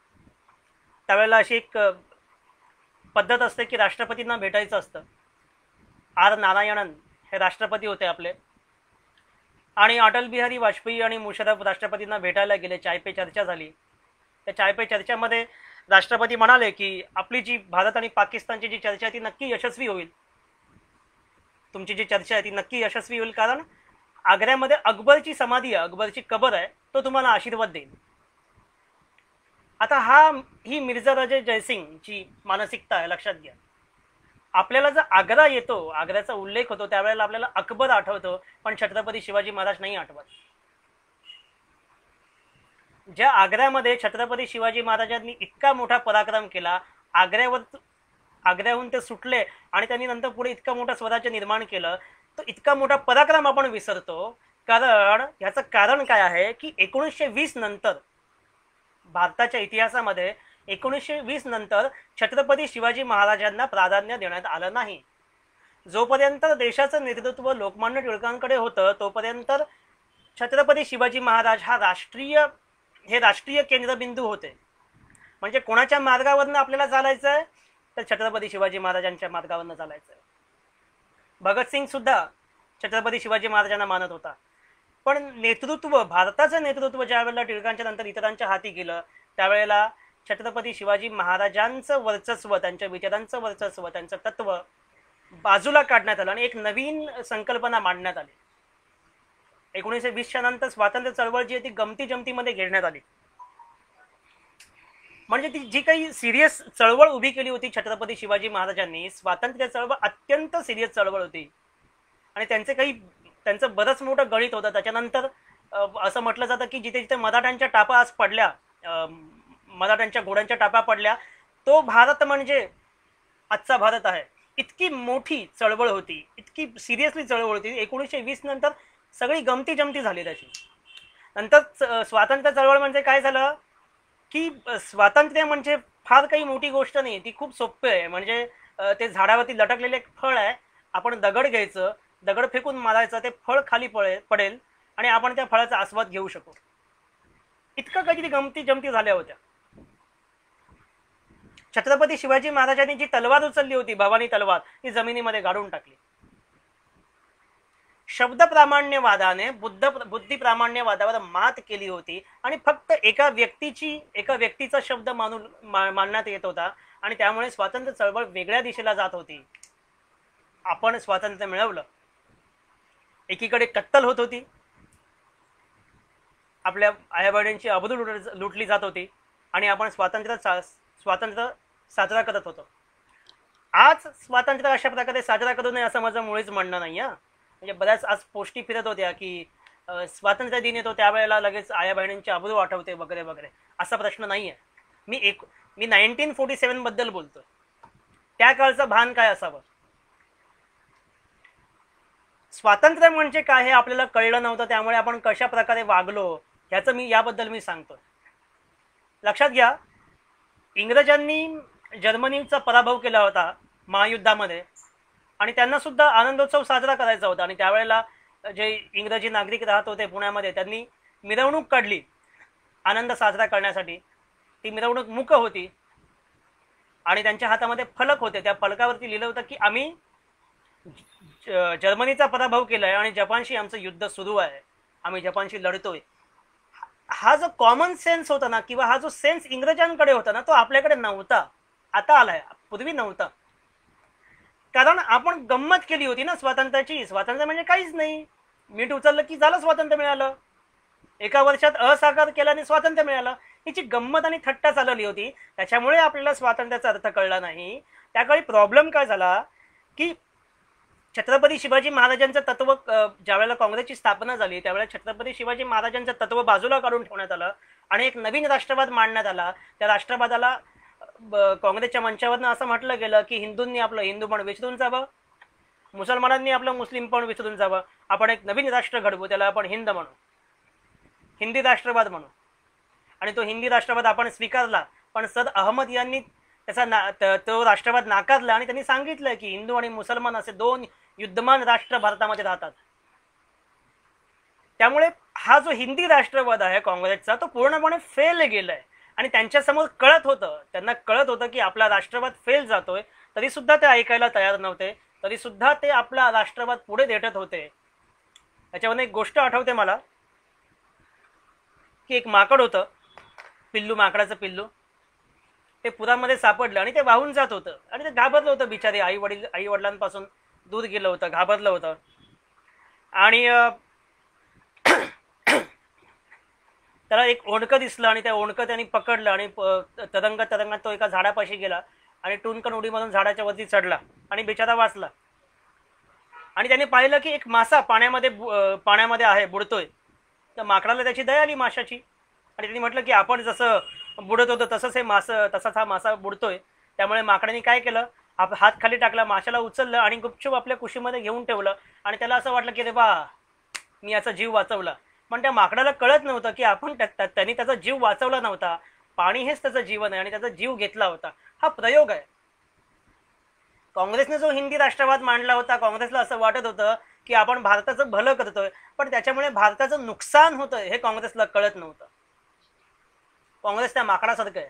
त्यावेळेला अशी एक पद्धत असते की राष्ट्रपतींना भेटायचं असतं. आर नारायणन हे राष्ट्रपती होते आपले. आणि अटल बिहारी वाजपेयी आणि मुशर्रफ राष्ट्रपतींना भेटायला गेले, चाय पे चर्चा झाली. त्या चाय पे चर्चामध्ये राष्ट्रपती म्हणाले की आपली जी भारत आणि पाकिस्तानची जी चर्चा आहे ती नक्की यशस्वी होईल, तुमची जी चर्चा आहे ती नक्की यशस्वी होईल, कारण आग्र्यामध्ये अकबरची समाधी आहे, अकबरची कबर आहे, तो तुम्हाला आशीर्वाद देईल. आता ही मिर्झा राजे जयसिंगची मानसिकता आहे, लक्षात घ्या. आपल्याला जर आग्रा येतो, आग्र्याचा उल्लेख होतो, त्यावेळेला आपल्याला अकबर आठवतो, पण छत्रपती शिवाजी महाराज नाही आठवत. ज्या आग्र्यामध्ये छत्रपती शिवाजी महाराजांनी इतका मोठा पराक्रम केला, आग्र्याहून ते सुटले आणि त्यांनी नंतर पुढे इतका मोठा स्वराज्य निर्माण केलं, तो इतका मोठा पराक्रम आपण विसरतो. कारण याचं कारण काय आहे की 1920 नंतर भारताच्या इतिहासामध्ये 1920 नंतर छत्रपती शिवाजी महाराजांना प्राधान्य देण्यात आलं नाही. जोपर्यंत देशाचं नेतृत्व लोकमान्य टिळकांकडे होतं तोपर्यंत छत्रपती शिवाजी महाराज हे राष्ट्रीय केंद्रबिंदू होते. म्हणजे कोणाच्या मार्गावरनं आपल्याला चालायचं आहे तर छत्रपती शिवाजी महाराजांच्या मार्गावरनं चालायचं आहे. भगतसिंग सुद्धा छत्रपती शिवाजी महाराजांना मानत होता, पण नेतृत्व, भारताचं नेतृत्व ज्या वेळेला टिळकांच्या नंतर इतरांच्या हाती गेलं त्यावेळेला छत्रपती शिवाजी महाराजांचं वर्चस्व, त्यांच्या विचारांचं वर्चस्व, त्यांचं तत्व बाजूला काढण्यात आलं आणि एक नवीन संकल्पना मांडण्यात आली. 1920च्या नंतर स्वातंत्र्य चळवळ जी आहे ती गमती जमतीमध्ये घेण्यात आली. म्हणजे ती जी काही सिरियस चळवळ उभी केली होती छत्रपती शिवाजी महाराजांनी, स्वातंत्र्य चळवळ अत्यंत सिरियस चळवळ होती आणि त्यांचं बरंच मोठं गणित होतं. त्याच्यानंतर असं म्हटलं जातं की जिथे जिथे मराठ्यांच्या टापा आज पडल्या, मराठ्यांच्या घोड्यांच्या टापा पडल्या, तो भारत म्हणजे आजचा भारत आहे. इतकी मोठी चळवळ होती, इतकी सिरियसली चळवळ होती. 1920 नंतर सगळी गमती जमती झाली त्याची. नंतर स्वातंत्र्य चळवळ म्हणजे काय झालं की स्वातंत्र्य म्हणजे फार काही मोठी गोष्ट नाही, ती खूप सोपी आहे. म्हणजे ते झाडावरती लटकलेले एक फळ आहे, आपण दगड घ्यायचं, दगड फेकून मारायचं, ते फळ खाली पडेल आणि आपण त्या फळाचा आस्वाद घेऊ शकू. इतकं काहीतरी गमती जमती झाल्या होत्या. छत्रपती शिवाजी महाराजांनी जी तलवार उचलली होती, भवानी तलवार, ती जमिनीमध्ये गाडून टाकली. शब्द प्रामाण्यवादाने बुद्धी प्रामाण्यवादावर मात केली होती आणि फक्त एका व्यक्तीचा शब्द मानण्यात येत होता आणि त्यामुळे स्वातंत्र्य चळवळ वेगळ्या दिशेला जात होती. आपण स्वातंत्र्य मिळवलं, एकीकडे कत्तल होत होती, आपल्या आईवडिलांची अब्रू लुटली जात होती आणि आपण स्वातंत्र्य साजरा करत होतो. आज स्वातंत्र्य अशा प्रकारे साजरा करू नये असं माझं मुळीच म्हणणं नाही. म्हणजे बऱ्याच आज पोस्टी फिरत होत्या की स्वातंत्र्य दिन येतो त्यावेळेला लगेच आया बहिणींची अब्रू आठवते वगैरे वगैरे, असा प्रश्न नाही आहे. मी 1947 बद्दल बोलतोय. त्या काळचं भान काय असावं, स्वातंत्र्य म्हणजे काय हे आपल्याला कळलं नव्हतं, त्यामुळे आपण कशा प्रकारे वागलो याबद्दल मी सांगतो. लक्षात घ्या, इंग्रजांनी जर्मनीचा पराभव केला होता महायुद्धामध्ये आणि त्यांना सुद्धा आनंदोत्सव साजरा करायचा होता आणि त्यावेळेला जे इंग्रजी नागरिक राहत होते पुण्यामध्ये, त्यांनी मिरवणूक काढली आनंद साजरा करण्यासाठी. ती मिरवणूक मूक होती आणि त्यांच्या हातामध्ये फलक होते. त्या फलकावरती लिहिलं होतं की आम्ही जर्मनीचा पराभव केलाय आणि जपानशी आमचं युद्ध सुरू आहे, आम्ही जपानशी लढतोय. हा जो कॉमन सेन्स होता ना, किंवा हा जो सेन्स इंग्रजांकडे होता ना, तो आपल्याकडे नव्हता. आता आलाय, पूर्वी नव्हता. कारण आपण गंमत केली होती ना स्वातंत्र्याची. स्वातंत्र्य म्हणजे काहीच नाही, मीठ उचललं की झालं स्वातंत्र्य मिळालं, एका वर्षात असाकार केल्याने स्वातंत्र्य मिळालं. हिची गंमत आणि थट्टा चालवली होती, त्याच्यामुळे आपल्याला स्वातंत्र्याचा अर्थ कळला नाही. त्याकाळी प्रॉब्लेम काय झाला की छत्रपती शिवाजी महाराजांचं तत्व, ज्यावेळेला काँग्रेसची स्थापना झाली त्यावेळेला छत्रपती शिवाजी महाराजांचं तत्व बाजूला काढून ठेवण्यात आलं आणि एक नवीन राष्ट्रवाद मांडण्यात आला. त्या राष्ट्रवादाला काँग्रेसच्या मंचावरनं असं म्हटलं गेलं की हिंदूंनी आपलं हिंदूपण विसरून जावं, मुसलमानांनी आपलं मुस्लिमपण विसरून जावं, आपण एक नवीन राष्ट्र घडवू, त्याला आपण हिंद म्हणू, हिंदी राष्ट्रवाद म्हणू. आणि तो हिंदी राष्ट्रवाद आपण स्वीकारला, पण सर अहमद यांनी तो राष्ट्रवाद नाकारला आणि त्यांनी सांगितलं की हिंदू आणि मुसलमान असे दोन युद्धमान राष्ट्र भारतामध्ये राहतात. त्यामुळे हा जो हिंदी राष्ट्रवाद आहे काँग्रेसचा, तो पूर्णपणे फेल गेलाय आणि त्यांच्यासमोर त्यांना कळत होतं की आपला राष्ट्रवाद फेल जातोय, तरी सुद्धा ते ऐकायला तयार नव्हते, तरी सुद्धा ते आपला राष्ट्रवाद पुढे देठत होते. याच्यावरून एक गोष्ट आठवते मला, की एक माकड होतं, पिल्लू, माकडाचं पिल्लू. ते पुरामध्ये सापडलं आणि ते वाहून जात होतं आणि ते घाबरलं होतं बिचारे. आई वडिलांपासून दूर गेलं होतं, घाबरलं होतं. आणि त्याला एक ओंडकं दिसलं आणि त्या ओंडकं त्यांनी पकडलं आणि तरंगात तो एका झाडापाशी गेला आणि टुनकन उडीमधून झाडाच्या वरती चढला आणि बिचारा वाचला. आणि त्याने पाहिलं की एक मासा पाण्यामध्ये आहे, बुडतोय. तर माकडाला त्याची दया आली माशाची आणि त्यांनी म्हटलं की आपण जसं बुडत होतं तसाच हा मासा बुडतोय. त्यामुळे माकडाने काय केलं, हात खाली टाकला, माशाला उचललं आणि गुपचूप आपल्या कुशीमध्ये घेऊन ठेवलं. आणि त्याला असं वाटलं की रे बा, मी याचा जीव वाचवला. पण त्या माकडाला कळत नव्हतं की त्यांनी त्याचा जीव वाचवला नव्हता, पाणी हेच त्याचं जीवन आहे आणि त्याचा जीव घेतला होता. हा प्रयोग आहे. काँग्रेसने जो हिंदी राष्ट्रवाद मांडला होता, काँग्रेसला असं वाटत होतं की आपण भारताचं भलं करतोय, पण त्याच्यामुळे भारताचं नुकसान होतंय हे काँग्रेसला कळत नव्हतं. काँग्रेस त्या माकडासारखं आहे.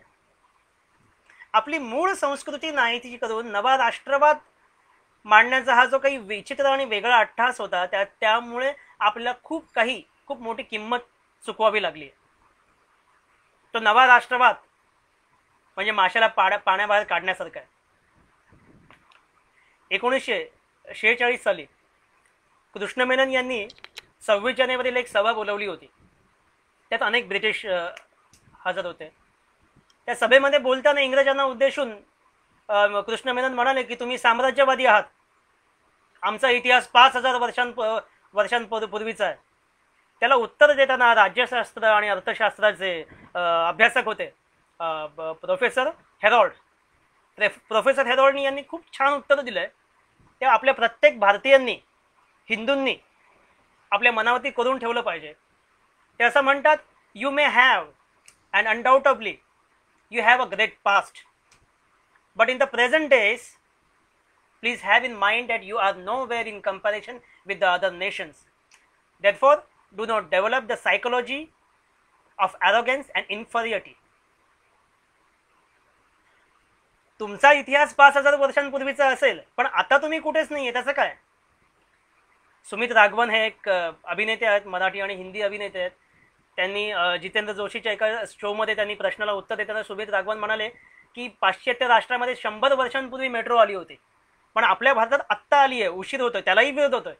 आपली मूळ संस्कृती नाहीती करून नवा राष्ट्रवाद मांडण्याचा हा जो काही विचित्र आणि वेगळा अट्टहास होता, त्यामुळे आपल्याला खूप मोठी किंमत चुकवावी लागली. तो नवा राष्ट्रवाद म्हणजे माशाला पाण्याबाहेर काढण्यासारखं आहे. 1946 साली कृष्ण मेनन यांनी 26 जानेवारीला एक सभा बोलवली होती. त्यात अनेक ब्रिटिश हजर होते. त्या सभेमध्ये बोलताना इंग्रजांना उद्देशून कृष्ण मेनन म्हणाले की तुम्ही साम्राज्यवादी आहात, आमचा इतिहास 5000 वर्षांपूर्वीचा आहे. त्याला उत्तर देताना राज्यशास्त्र आणि अर्थशास्त्राचे अभ्यासक होते प्रोफेसर हेरॉल्ड यांनी खूप छान उत्तर दिलंय. ते आपल्या प्रत्येक भारतीयांनी, हिंदूंनी आपल्या मनावरती करून ठेवलं पाहिजे. ते असं म्हणतात, you may have and undoubtedly you have a great past, but in the present days please have in mind that you are nowhere in comparison with the other nations. Therefore do not develop the psychology of arrogance and inferiority. तुमचा इतिहास 5000 वर्षांपूर्वीचा असेल, पण आता तुम्ही कुठेच नाहीये, त्याचं काय. सुमित राघवन हे एक अभिनेते आहेत, मराठी आणि हिंदी अभिनेते आहेत. त्यांनी जितेंद्र जोशीच्या एका शोमध्ये त्यांनी प्रश्नाला उत्तर देताना सुमित राघवन म्हणाले की पाश्चात्य राष्ट्रामध्ये 100 वर्षांपूर्वी मेट्रो आली होती, पण आपल्या भारतात आत्ता आली आहे, उशीर होतोय, त्यालाही विरोध होतोय.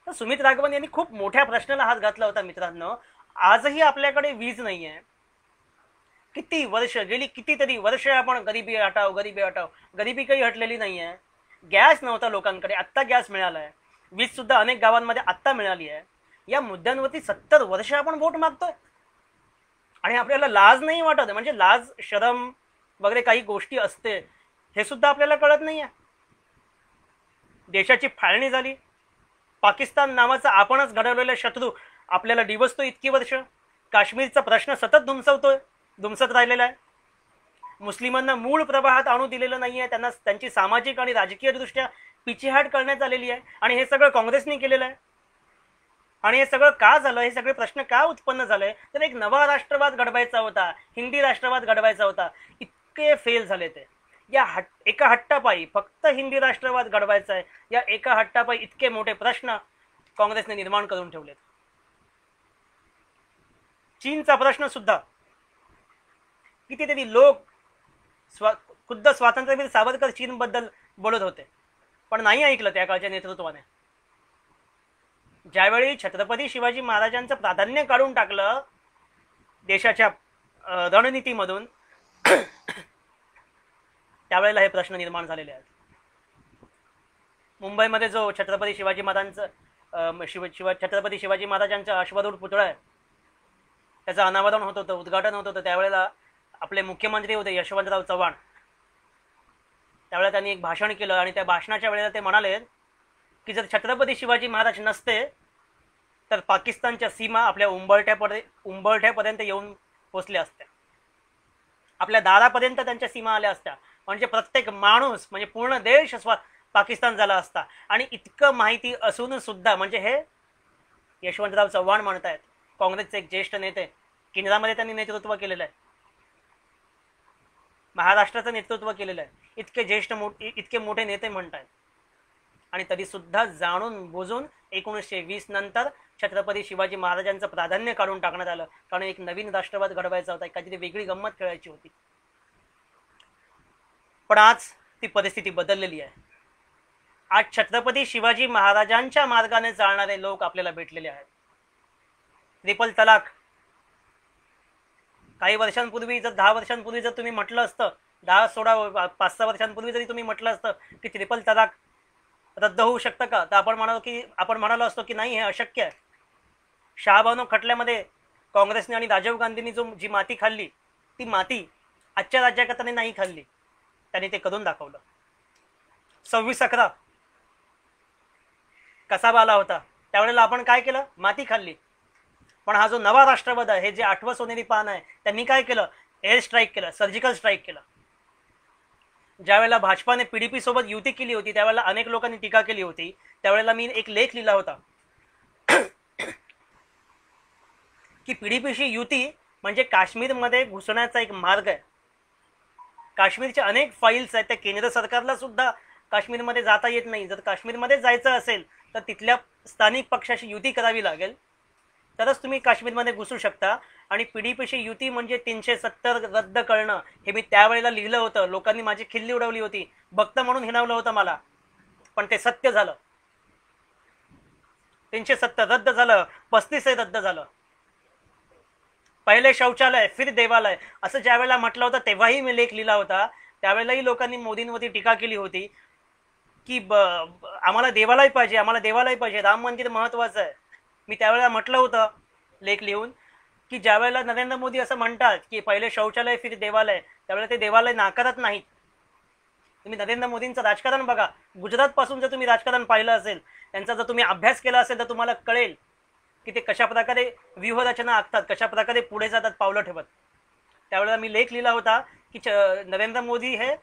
तर सुमित राघवन यांनी खूप मोठ्या प्रश्नाला हात घातला होता. मित्रांनो, आजही आपल्याकडे वीज नाही आहे. गेली कितीतरी वर्ष आपण गरिबी हटाव, गरिबी काही हटलेली नाही आहे. गॅस नव्हता लोकांकडे, आत्ता गॅस मिळाला आहे. वीज सुद्धा अनेक गावांमध्ये आत्ता मिळाली आहे. या मुद्द्यांवरती 70 वर्ष आपण वोट मागतोय आणि आपल्याला लाज नाही वाटत. म्हणजे लाज, शरम वगैरे काही गोष्टी असते, हे सुद्धा आपल्याला कळत नाही आहे. देशाची फाळणी झाली. पाकिस्तान नावाचा आपणच घडवलेला शत्रू आपल्याला डिवसतो इतकी वर्ष. काश्मीरचा प्रश्न सतत धुमसत राहिलेला आहे. मुस्लिमांना मूळ प्रवाहात आणू दिलेलं नाही आहे. त्यांना त्यांची सामाजिक आणि राजकीय दृष्ट्या पिछेहाट करण्यात आलेली आहे आणि हे सगळं काँग्रेसने केलेलं आहे. आणि हे सगळं का झालं, हे सगळे प्रश्न का उत्पन्न झाले, तर एक नवा राष्ट्रवाद घडवायचा होता, हिंदी राष्ट्रवाद घडवायचा होता. इतके फेल झाले ते. एका हट्टापायी फक्त हिंदी राष्ट्रवाद घडवायचा आहे, या एका हट्टापायी इतके मोठे प्रश्न काँग्रेसने निर्माण करून ठेवलेत. चीनचा प्रश्न सुद्धा कितीतरी लोक खुद्द स्वातंत्र्यवीर सावरकर चीनबद्दल बोलत होते, पण नाही ऐकलं त्या काळच्या नेतृत्वाने. ज्यावेळी छत्रपती शिवाजी महाराजांचं प्राधान्य काढून टाकलं देशाच्या रणनीतीमधून, त्यावेळेला हे प्रश्न निर्माण झालेले आहेत. मुंबईमध्ये जो छत्रपती शिवाजी महाराजांचा अश्वारूढ पुतळा आहे, त्याचं अनावरण होत होतं, उद्घाटन होत होतं. त्यावेळेला आपले मुख्यमंत्री होते यशवंतराव चव्हाण. त्यावेळेला त्यांनी एक भाषण केलं आणि त्या भाषणाच्या वेळेला ते म्हणाले की जर छत्रपती शिवाजी महाराज नसते तर पाकिस्तानच्या सीमा आपल्या उंबरठ्यापर्यंत येऊन पोचल्या असत्या, आपल्या दारापर्यंत त्यांच्या सीमा आल्या असत्या. म्हणजे प्रत्येक माणूस, म्हणजे पूर्ण देश पाकिस्तान झाला असता. आणि इतकं माहिती असून सुद्धा, म्हणजे हे यशवंतराव चव्हाण म्हणतायत, काँग्रेसचे एक ज्येष्ठ नेते, केंद्रामध्ये त्यांनी नेतृत्व केलेलं आहे, महाराष्ट्राचं नेतृत्व केलेलं आहे. इतके मोठे नेते म्हणतायत आणि तरीसुद्धा जाणून बुजून 1920 नंतर छत्रपती शिवाजी महाराजांचं प्राधान्य काढून टाकण्यात आलं, कारण एक नवीन राष्ट्रवाद घडवायचा होता, काहीतरी वेगळी गंमत खेळायची होती. पण आज ती परिस्थिती बदललेली आहे. आज छत्रपती शिवाजी महाराजांच्या मार्गाने चालणारे लोक आपल्याला भेटलेले आहेत. ट्रिपल तलाक काही वर्षांपूर्वी, जर 10 वर्षांपूर्वी जर तुम्ही म्हटलं असतं, 10 16 5-6 वर्षांपूर्वी जरी तुम्ही म्हटलं असतं की ट्रिपल तलाक रद्द होऊ शकतं का, तर आपण म्हणालो असतो की नाही, हे अशक्य आहे. शहाबानो खटल्यामध्ये काँग्रेसने आणि राजीव गांधींनी जी माती खाल्ली, ती माती आजच्या राज्यकर्त्यांनी नाही खाल्ली, त्यांनी ते करून दाखवलं. 26/11 कसाबा आला होता, त्यावेळेला आपण काय केलं, माती खाल्ली. पण हा जो नवा राष्ट्रवाद आहे, हे जे 8वं सोनेरी पान आहे, त्यांनी काय केलं, एअर स्ट्राईक केलं, सर्जिकल स्ट्राईक केलं. ज्यावेळेला भाजपाने पीडीपी सोबत युती केली होती, त्यावेळेला अनेक लोकांनी टीका केली होती. त्यावेळेला मी एक लेख लिहिला होता की पीडीपीशी युती म्हणजे काश्मीरमध्ये घुसण्याचा एक मार्ग आहे. काश्मीरच्या अनेक फाईल्स आहेत, त्या केंद्र सरकारला सुद्धा काश्मीरमध्ये जाता येत नाही. जर काश्मीरमध्ये जायचं असेल तर तिथल्या स्थानिक पक्षाशी युती करावी लागेल, तरच तुम्ही काश्मीरमध्ये घुसू शकता. आणि पीडीपीशी युती म्हणजे 370 रद्द करणं, हे मी त्यावेळेला लिहिलं होतं. लोकांनी माझी खिल्ली उडवली होती, भक्त म्हणून हिणावलं होतं मला, पण ते सत्य झालं. 370 रद्द झालं, 35 रद्द झालं. पहिले शौचालय फिर देवालय असं ज्यावेळेला म्हटलं होतं, तेव्हाही मी लेख लिहिला होता. त्यावेळेलाही लोकांनी मोदींवरती टीका केली होती की आम्हाला देवालय पाहिजे, आम्हाला देवालय पाहिजे, राम मंदिर महत्वाचं आहे. मी त्यावेळेला म्हटलं होतं लेख लिहून की ज्यावेळेला नरेंद्र मोदी असं म्हणतात की पहिले शौचालय फिर देवालय, त्यावेळेला ते देवालय नाकारत नाहीत. तुम्ही नरेंद्र मोदींचं राजकारण बघा, गुजरात पासून जर तुम्ही राजकारण पाहिलं असेल, त्यांचा जर तुम्ही अभ्यास केला असेल, तर तुम्हाला कळेल की ते कशा प्रकारे व्यूहरचना आखतात, कशा प्रकारे पुढे जातात पावलं ठेवत. त्यावेळेला मी लेख लिहिला होता की नरेंद्र मोदी हे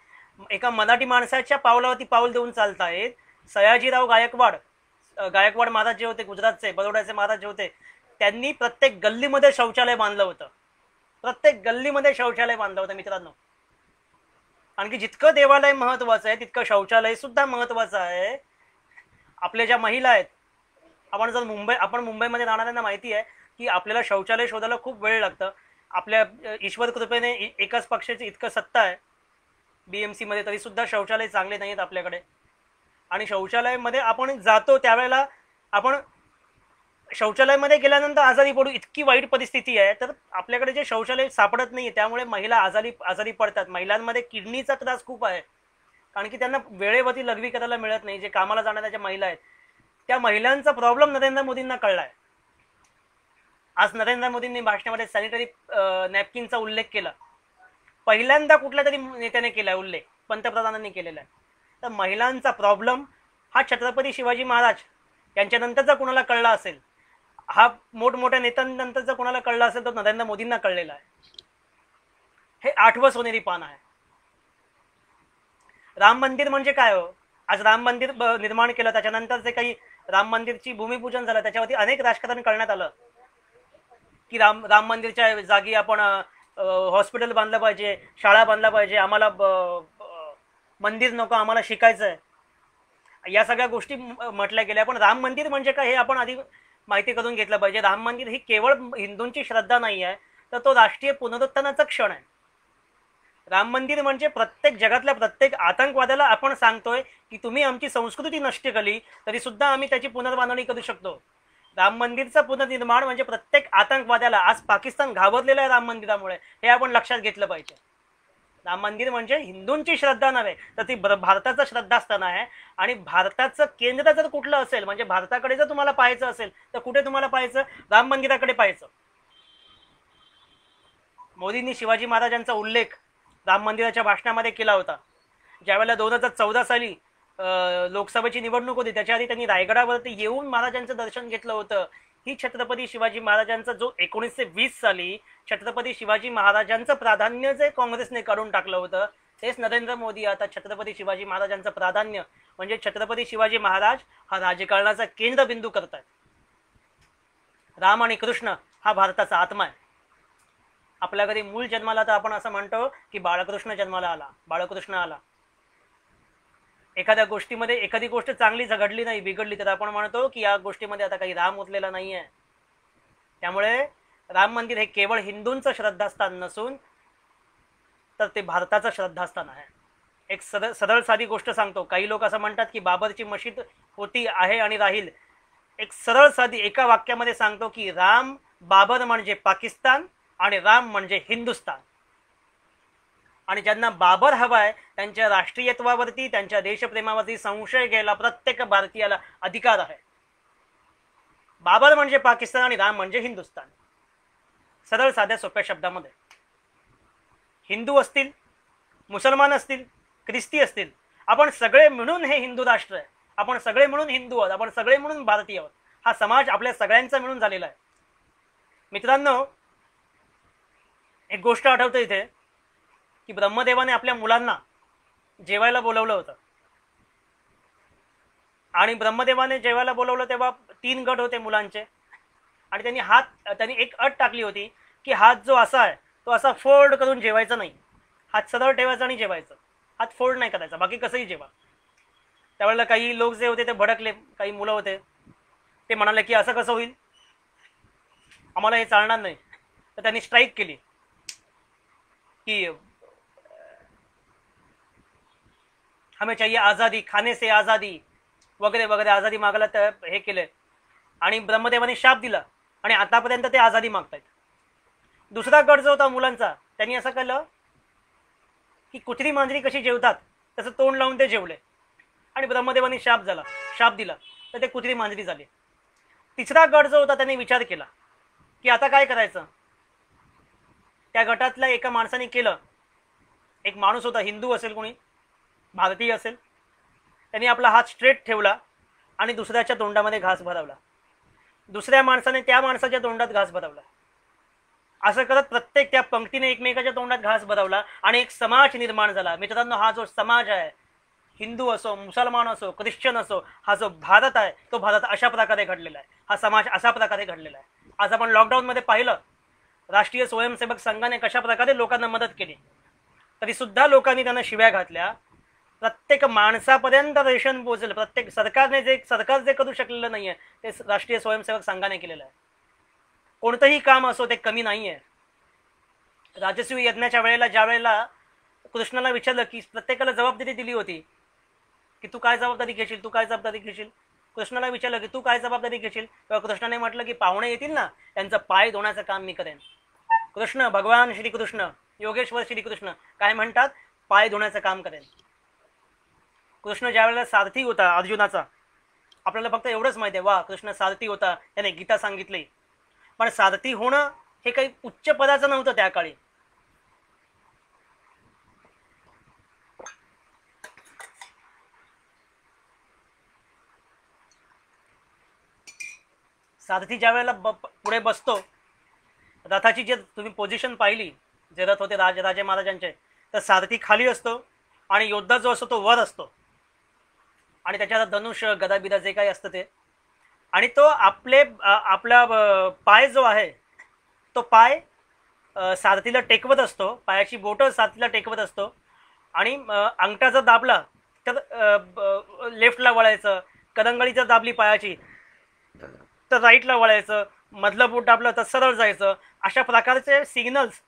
एका मराठी माणसाच्या पावलावरती पाऊल देऊन चालत आहेत. सयाजीराव गायकवाड महाराज जे होते, गुजरातचे, बरोड्याचे महाराज जे होते, त्यांनी प्रत्येक गल्लीमध्ये शौचालय बांधलं होतं. प्रत्येक गल्लीमध्ये शौचालय बांधलं होतं मित्रांनो. आणखी जितकं देवालय महत्वाचं आहे, तितकं शौचालय सुद्धा महत्वाचं आहे. आपल्या ज्या महिला आहेत, आपण मुंबईमध्ये राहणाऱ्यांना माहिती आहे की आपल्याला शौचालय शोधायला खूप वेळ लागतं. आपल्या ईश्वर कृपेने एकाच पक्षाची इतकं सत्ता आहे BMC मध्ये, तरी सुद्धा शौचालय चांगले नाहीत आपल्याकडे. आणि शौचालयामध्ये आपण जातो त्यावेळेला आपण शौचालयामध्ये गेल्यानंतर आजारी पडू, इतकी वाईट परिस्थिती आहे. तर आपल्याकडे जे शौचालय सापडत नाहीये, त्यामुळे महिला आजारी पडतात. महिलांमध्ये किडनीचा त्रास खूप आहे, कारण की त्यांना वेळेवरती लघवी करायला मिळत नाही. जे कामाला जाणाऱ्या ज्या महिला आहेत, त्या महिलांचा प्रॉब्लेम नरेंद्र मोदींना कळलाय. आज नरेंद्र मोदींनी भाषणामध्ये सॅनिटरी नॅपकिनचा उल्लेख केला. पहिल्यांदा कुठल्या तरी नेत्याने केलाय उल्लेख, पंतप्रधानांनी केलेला आहे. तर महिलांचा प्रॉब्लेम हा छत्रपती शिवाजी महाराज यांच्यानंतर जर कोणाला कळला असेल, हा मोठमोठ्या नेत्यांनंतर जर कोणाला कळला असेल, तर नरेंद्र मोदींना कळलेला आहे. हे 8वं सोनेरी पान आहे. राम मंदिर म्हणजे काय हो? आज राम मंदिर निर्माण केलं, त्याच्यानंतर जे काही राम मंदिरची भूमिपूजन झालं, त्याच्यावरती अनेक राजकारण करण्यात आलं की राम मंदिरच्या जागी आपण हॉस्पिटल बांधलं पाहिजे, शाळा बांधला पाहिजे, आम्हाला मंदिर नको, आम्हाला शिकायचं आहे. या सगळ्या गोष्टी म्हटल्या गेल्या. पण राम मंदिर म्हणजे काय हे आपण आधी माहिती करून घेतलं पाहिजे. राम मंदिर ही केवळ हिंदूंची श्रद्धा नाही आहे, तर तो राष्ट्रीय पुनरुत्थानाचा क्षण आहे. राम मंदिर म्हणजे जगातल्या प्रत्येक आतंकवाद्याला आपण सांगतोय की तुम्ही आमची संस्कृती नष्ट केली, तरी सुद्धा आम्ही त्याची पुनर्बांधणी करू शकतो. राम मंदिरचं पुनर्निर्माण म्हणजे प्रत्येक आतंकवाद्याला, आज पाकिस्तान घाबरलेलं आहे राम मंदिरामुळे, हे आपण लक्षात घेतलं पाहिजे. राम मंदिर म्हणजे हिंदूंची श्रद्धा नव्हे, तर ती भारताचं श्रद्धास्थान आहे. आणि भारताचं केंद्र जर कुठलं असेल, म्हणजे भारताकडे जर तुम्हाला पाहायचं असेल, तर कुठे तुम्हाला पाहायचं? राम मंदिराकडे पाहायचं. मोदींनी शिवाजी महाराजांचा उल्लेख राम मंदिराच्या भाषणामध्ये केला होता. ज्यावेळेला 2014 साली लोकसभेची निवडणूक होती, त्याच्या आधी त्यांनी रायगडावरती येऊन महाराजांचं दर्शन घेतलं होतं. ही छत्रपती शिवाजी महाराजांचा जो 1920 साली छत्रपती शिवाजी महाराजांचं प्राधान्य जे काँग्रेसने काढून टाकलं होतं, तेच नरेंद्र मोदी आता छत्रपती शिवाजी महाराजांचं प्राधान्य म्हणजे छत्रपती शिवाजी महाराज हा राजकारणाचा केंद्रबिंदू करतात. राम आणि कृष्ण हा भारताचा आत्मा आहे. आपल्या घरी मूल जन्माला तर आपण असं म्हणतो की बाळकृष्ण जन्माला आला, बाळकृष्ण आला. एखाद्या गोष्टीमध्ये एखादी गोष्ट चांगली घडली नाही, बिघडली, तर आपण म्हणतो की या गोष्टीमध्ये आता काही राम उरलेला नाहीये. त्यामुळे राम मंदिर हे केवळ हिंदूंचं श्रद्धास्थान नसून तर ते भारताचं श्रद्धास्थान आहे. एक सरळ साधी गोष्ट सांगतो. काही लोक असं म्हणतात की बाबरची मशीद होती, आहे आणि राहील. एक सरळ साधी एका वाक्यामध्ये सांगतो की राम, बाबर म्हणजे पाकिस्तान आणि राम म्हणजे हिंदुस्तान. आणि ज्यांना बाबर हवाय त्यांच्या राष्ट्रीयत्वावरती, त्यांच्या देशप्रेमावरती संशय घ्यायला प्रत्येक भारतीयाला अधिकार आहे. बाबर म्हणजे पाकिस्तान आणि राम म्हणजे हिंदुस्तान. सरळ साध्या सोप्या शब्दामध्ये. हिंदू असतील, मुसलमान असतील, ख्रिस्ती असतील, आपण सगळे मिळून हे हिंदू राष्ट्र आहे. आपण सगळे मिळून हिंदू आहोत, आपण सगळे मिळून भारतीय आहोत. हा समाज आपल्या सगळ्यांचा मिळून झालेला आहे. मित्रांनो, एक गोष्ट आठवते इथे की ब्रह्मदेवाने आपल्या मुलांना जेवायला बोलवलं होतं. आणि ब्रह्मदेवाने जेवायला बोलवलं तेव्हा 3 गट होते मुलांचे. आणि त्यांनी एक अट टाकली होती की हात जो असा आहे तो असा फोल्ड करून जेवायचा नाही. हात सरळ ठेवायचा आणि जेवायचं. हात फोल्ड नाही करायचा, बाकी कसंही जेवा. त्यावेळेला काही लोक जे होते ते भडकले. काही मुलं होते ते म्हणाले की असं कसं होईल, आम्हाला हे चालणार नाही. तर त्यांनी स्ट्राईक केली की हमें चाहिए आज़ादी, खाने से आज़ादी वगैरे वगैरे, आझादी मागायला हे केले. आणि ब्रह्मदेवाने शाप दिला आणि आतापर्यंत ते आझादी मागतायत. दुसरा गट जो होता मुलांचा, त्यांनी असं केलं की कुत्री मांजरी कशी जेवतात तसं तोंड लावून ते जेवले. आणि ब्रह्मदेवाने शाप दिला तर ते कुत्री मांजरी झाली. तिसरा गट जो होता त्यांनी विचार केला की आता काय करायचं. त्या गटातल्या एका माणसाने केलं. एक माणूस होता, हिंदू असेल, कोणी भारतीय असेल, त्यांनी आपला हात स्ट्रेट ठेवला आणि दुसऱ्याच्या तोंडामध्ये घास भरवला. दुसऱ्या माणसाने त्या माणसाच्या तोंडात घास भरवला. असं करत प्रत्येक त्या पंक्तीने एकमेकाच्या तोंडात घास भरवला आणि एक समाज निर्माण झाला. मित्रांनो, हा जो समाज आहे, हिंदू असो, मुसलमान असो, ख्रिश्चन असो, हा जो भारत आहे तो भारत अशा प्रकारे घडलेला आहे. हा समाज अशा प्रकारे घडलेला आहे. आज आपण लॉकडाऊनमध्ये पाहिलं राष्ट्रीय स्वयंसेवक संघाने कशा प्रकारे लोकांना मदत केली. तरी सुद्धा लोकांनी त्यांना शिव्या घातल्या. प्रत्येक माणसापर्यंत रेशन पोहोचेल. प्रत्येक सरकार जे करू शकलेलं नाहीये ते राष्ट्रीय स्वयंसेवक संघाने केलेलं आहे. कोणतंही काम असो ते कमी नाहीये. राजसूय यज्ञाच्या वेळेला ज्या वेळेला कृष्णाला विचारलं की प्रत्येकाला जबाबदारी दिली होती की तू काय जबाबदारी घेशील, तू काय जबाबदारी घेशील. कृष्णाला विचारलं की तू काय जबाबदारी घेशील, तेव्हा कृष्णाने म्हटलं की पाहुणे येतील ना त्यांचा पाय धुण्याचं काम मी करेन. कृष्ण, भगवान श्रीकृष्ण, योगेश्वर श्रीकृष्ण काय म्हणतात, पाय धुण्याचं काम करेन. कृष्ण ज्या वेळेला सारथी होता अर्जुनाचा, आपल्याला फक्त एवढंच माहिती आहे, वा कृष्ण सारथी होता, त्याने गीता सांगितली. पण सारथी होणं हे काही उच्च पदाचं नव्हतं त्या काळी. सारथी ज्या वेळेला पुढे बसतो, रथाची जे तुम्ही पोझिशन पाहिली, जे रथ होते राजे महाराजांचे, तर सारथी खाली असतो आणि योद्धा जो असतो तो वर असतो. आणि त्याच्यात धनुष्य, गदा बिदा जे काही असतं ते, आणि तो आपला पाय जो आहे तो पाय सारथीला टेकवत असतो. पायाची बोटं सारथीला टेकवत असतो. आणि अंगठा जर दाबला तर लेफ्टला वळायचं, करंगळी जर दाबली पायाची तर राईटला वळायचं, मधलं बोट दाबलं तर सरळ जायचं. अशा प्रकारचे सिग्नल्स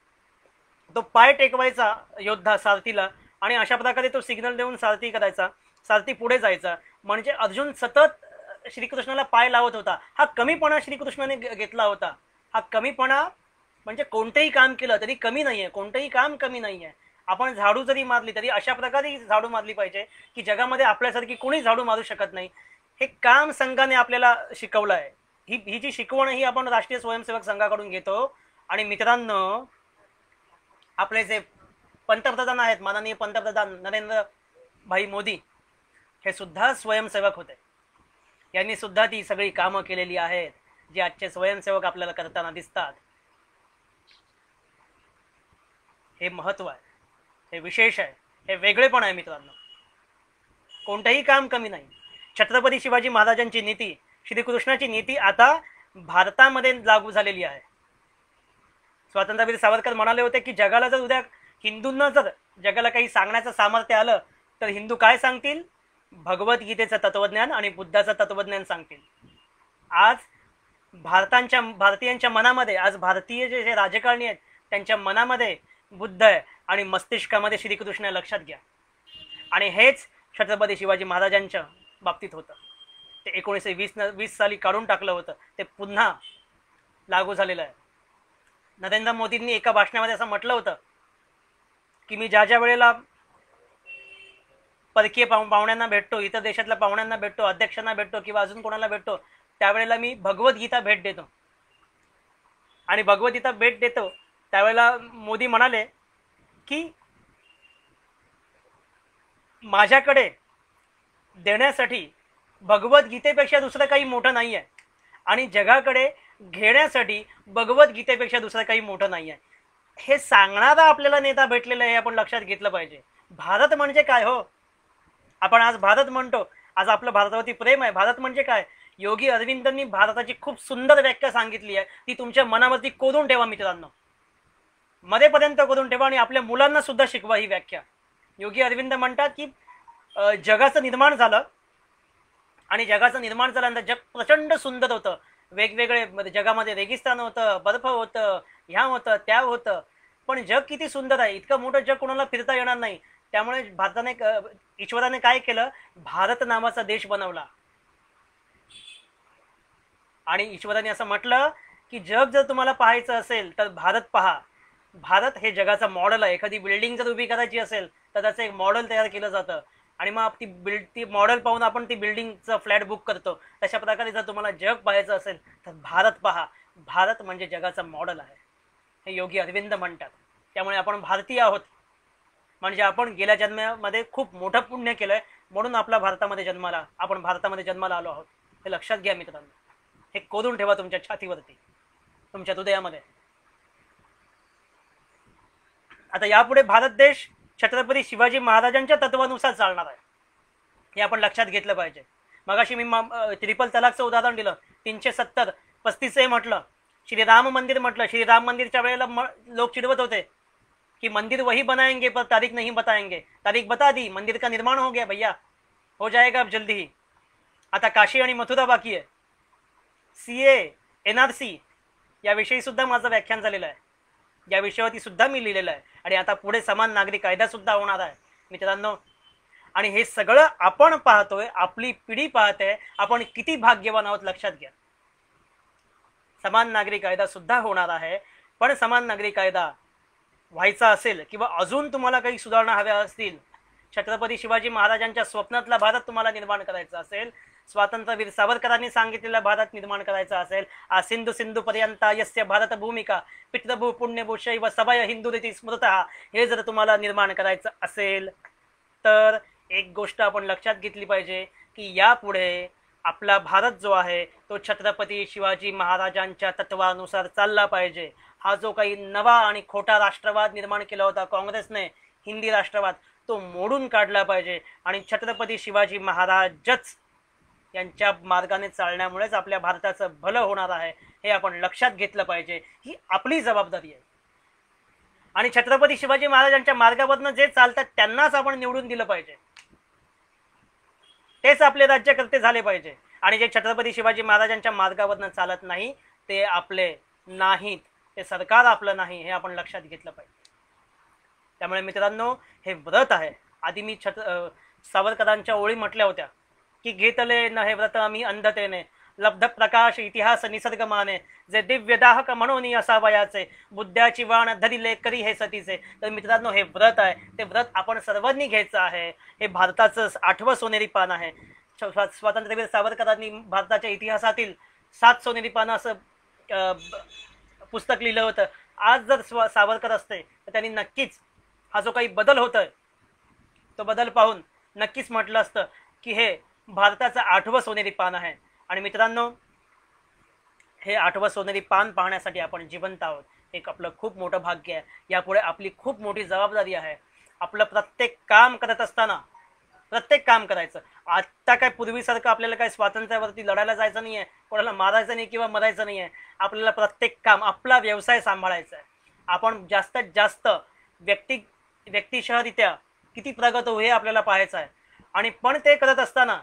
तो पाय टेकवायचा योद्धा सारथीला, आणि अशा प्रकारे तो सिग्नल देऊन सारथी करायचा. सारथी पुढे जायचा. म्हणजे अर्जुन सतत श्रीकृष्णाला पाय लावत होता. हा कमीपणा श्रीकृष्णाने घेतला होता. हा कमीपणा म्हणजे कोणतेही काम केलं तरी कमी नाहीये, कोणतेही काम कमी नाहीये. आपण झाडू जरी मारली तरी अशा प्रकारे झाडू मारली पाहिजे की जगामध्ये आपल्यासारखी कोणी झाडू मारू शकत नाही. हे काम संघाने आपल्याला शिकवलं आहे. ही जी शिकवण ही आपण राष्ट्रीय स्वयंसेवक संघाकडून घेतो. आणि मित्रांनो, आपले जे पंतप्रधान आहेत, माननीय पंतप्रधान नरेंद्र भाई मोदी, हे सुद्धा स्वयंसेवक होते. यांनी सुद्धा ती सगळी कामं केलेली आहेत जी आजचे स्वयंसेवक आपल्याला करताना दिसतात. हे महत्व आहे, हे विशेष आहे, हे वेगळेपण आहे. मित्रांनो, कोणतंही काम कमी नाही. छत्रपती शिवाजी महाराजांची नीती, श्रीकृष्णाची नीती आता भारतामध्ये लागू झालेली आहे. स्वातंत्र्यवीर सावरकर म्हणाले होते की जगाला जर उद्या हिंदूंना जर जगाला काही सांगण्याचं सामर्थ्य आलं तर हिंदू काय सांगतील भगवद्गीतेचं तत्वज्ञान आणि बुद्धाचं तत्वज्ञान सांगतील. आज भारतीयांच्या मनामध्ये, आज भारतीय जे राजकारणी आहेत त्यांच्या मनामध्ये बुद्ध आहे आणि मस्तिष्कामध्ये श्रीकृष्ण आहे, लक्षात घ्या. आणि हेच छत्रपती शिवाजी महाराजांच्या बाबतीत होतं. ते 1920 साली काढून टाकलं होतं, ते पुन्हा लागू झालेलं आहे. नरेंद्र मोदींनी एका भाषणामध्ये असं म्हटलं होतं की मी ज्या वेळेला परकीय पाहुण्यांना भेटतो, इतर देशातल्या पाहुण्यांना भेटतो, अध्यक्षांना भेटतो किंवा अजून कोणाला भेटतो, त्यावेळेला मी भगवद्गीता भेट देतो. आणि भगवद्गीता भेट देतो त्यावेळेला मोदी म्हणाले की माझ्याकडे देण्यासाठी भगवद्गीतेपेक्षा दुसरं काही मोठं नाही आहे आणि जगाकडे घेण्यासाठी भगवद्गीतेपेक्षा दुसरं काही मोठं नाही आहे. हे सांगणारा आपल्याला नेता भेटलेला आहे, आपण लक्षात घेतलं पाहिजे. भारत म्हणजे काय हो, आपण आज भारत म्हणतो, आज आपलं भारतावरती प्रेम आहे. भारत म्हणजे काय, योगी अरविंदांनी भारताची खूप सुंदर व्याख्या सांगितली आहे, ती तुमच्या मनावरती कोरून ठेवा मित्रांनो, मरेपर्यंत कोरून ठेवा आणि आपल्या मुलांना सुद्धा शिकवा ही व्याख्या. योगी अरविंद म्हणतात की जगाचं निर्माण झालं आणि जगाचं निर्माण झाल्यानंतर जग प्रचंड सुंदर होतं. वेगवेगळे जगामध्ये रेगिस्तान होतं, बर्फ होतं, ह्या होतं, त्या होतं, पण जग किती सुंदर आहे, इतकं मोठं जग कोणाला फिरता येणार नाही. त्यामुळे भारताने, ईश्वराने काय केलं, भारत नावाचा देश बनवला. आणि ईश्वराने असं म्हटलं की जग जर तुम्हाला पाहायचं असेल तर भारत पहा. भारत हे जगाचं मॉडेल आहे. एखादी बिल्डिंग जर उभी करायची असेल तर त्याचं एक मॉडेल तयार केलं जातं आणि मग ती मॉडेल पाहून आपण ती बिल्डिंगचं फ्लॅट बुक करतो. तशा प्रकारे जर तुम्हाला जग पाहायचं असेल तर भारत पहा. भारत म्हणजे जगाचं मॉडेल आहे, हे योगी अरविंद म्हणतात. त्यामुळे आपण भारतीय आहोत म्हणजे आपण गेल्या जन्मामध्ये खूप मोठं पुण्य केलंय म्हणून आपण भारतामध्ये जन्माला आलो आहोत. हे लक्षात घ्या मित्रांनो, हे कोरून ठेवा तुमच्या छातीवरती, तुमच्या हृदयामध्ये. आता यापुढे भारत देश छत्रपती शिवाजी महाराजांच्या तत्वानुसार चालणार आहे, हे आपण लक्षात घेतलं पाहिजे. मगाशी मी ट्रिपल तलाकचं उदाहरण दिलं, 370 35 म्हटलं, श्रीराम मंदिर म्हटलं. श्रीराम मंदिरच्या वेळेला लोक चिडवत होते कि मंदिर वही बनाएंगे पर तारीख नहीं बताएंगे. तारीख बता दी, मंदिर का निर्माण हो गया भैया, हो जाएगा अब जल्दी ही. आता काशी आणि मथुरा बाकी आहे. CA NRC याविषयी सुद्धा माझं व्याख्यान झालेलं आहे, या विषयावरती सुद्धा मी लिहिलेलं आहे. आणि आता पुढे समान नागरी कायदा सुद्धा होणार आहे मित्रांनो. आणि हे सगळं आपण पाहतोय, आपली पिढी पाहते. आपण किती भाग्यवान आहोत लक्षात घ्या. समान नागरी कायदा सुद्धा होणार आहे, पण समान नागरी कायदा व्हायचा असेल किंवा अजून तुम्हाला काही सुधारणा हव्या असतील, छत्रपती शिवाजी महाराजांच्या स्वप्नातला भारत तुम्हाला निर्माण करायचा असेल, स्वातंत्र्यवीर सावरकरांनी सांगितलेला भारत निर्माण करायचा असेल, सिंधू पर्यंत यस्य भारत भूमिका पितृभू पुण्यभू शैव सभय हिंदू रीती स्मृतः, हे जर तुम्हाला निर्माण करायचं असेल तर एक गोष्ट आपण लक्षात घेतली पाहिजे की यापुढे आपला भारत जो आहे तो छत्रपती शिवाजी महाराजांच्या तत्वानुसार चालला पाहिजे. हा जो काही नवा आणि खोटा राष्ट्रवाद निर्माण केला होता काँग्रेसने, हिंदी राष्ट्रवाद, तो मोडून काढला पाहिजे. आणि छत्रपती शिवाजी महाराजच यांच्या मार्गाने चालण्यामुळेच आपल्या भारताचं भलं होणार आहे, हे आपण लक्षात घेतलं पाहिजे. ही आपली जबाबदारी आहे. आणि छत्रपती शिवाजी महाराजांच्या मार्गावरनं जे चालतात त्यांनाच आपण निवडून दिलं पाहिजे, तेच आपले राज्यकर्ते झाले पाहिजे. आणि जे छत्रपती शिवाजी महाराजांच्या मार्गावरनं चालत नाही ते आपले नाहीत, ते सरकार आपलं नाही, हे आपण लक्षात घेतलं पाहिजे. त्यामुळे मित्रांनो, हे व्रत आहे. आधी मी सावरकरांच्या ओळी म्हटल्या होत्या की घेतले न हे व्रत आम्ही अंधतेने, लब्ध प्रकाश इतिहास निसर्ग माने, जे दिव्य दाहक म्हणून असावयाचे, बुद्धाची वाण धरिले करी हे सतीचे. तर मित्रांनो, हे व्रत आहे, ते व्रत आपण सर्वांनी घ्यायचं आहे. हे भारताचं 8वं सोनेरी पान आहे. स्वातंत्र्यवीर सावरकरांनी भारताच्या इतिहासातील 7 सोनेरी पानं असं पुस्तक लिहिलं होतं. आज जर सावरकर असते तर त्यांनी नक्कीच हा जो काही बदल होतोय तो बदल पाहून नक्कीच म्हटलं असतं की हे भारताचं 8वं सोनेरी पान आहे. आणि मित्रांनो, हे 8वं सोनेरी पान पाहण्यासाठी आपण जिवंत आहोत, एक आपलं खूप मोठं भाग्य आहे. यापुढे आपली खूप मोठी जबाबदारी आहे. आपलं प्रत्येक काम करत असताना प्रत्येक काम करायचं. आत्ता काय पूर्वीसारखं आपल्याला काय स्वातंत्र्यावरती लढायला जायचं नाही आहे, कोणाला मारायचं नाही किंवा मरायचं नाही आहे. आपल्याला प्रत्येक काम, आपला व्यवसाय सांभाळायचा आहे. आपण जास्तीत जास्त व्यक्तिशहरित्या किती प्रगत होऊ हे आपल्याला पाहायचं आहे. आणि पण ते करत असताना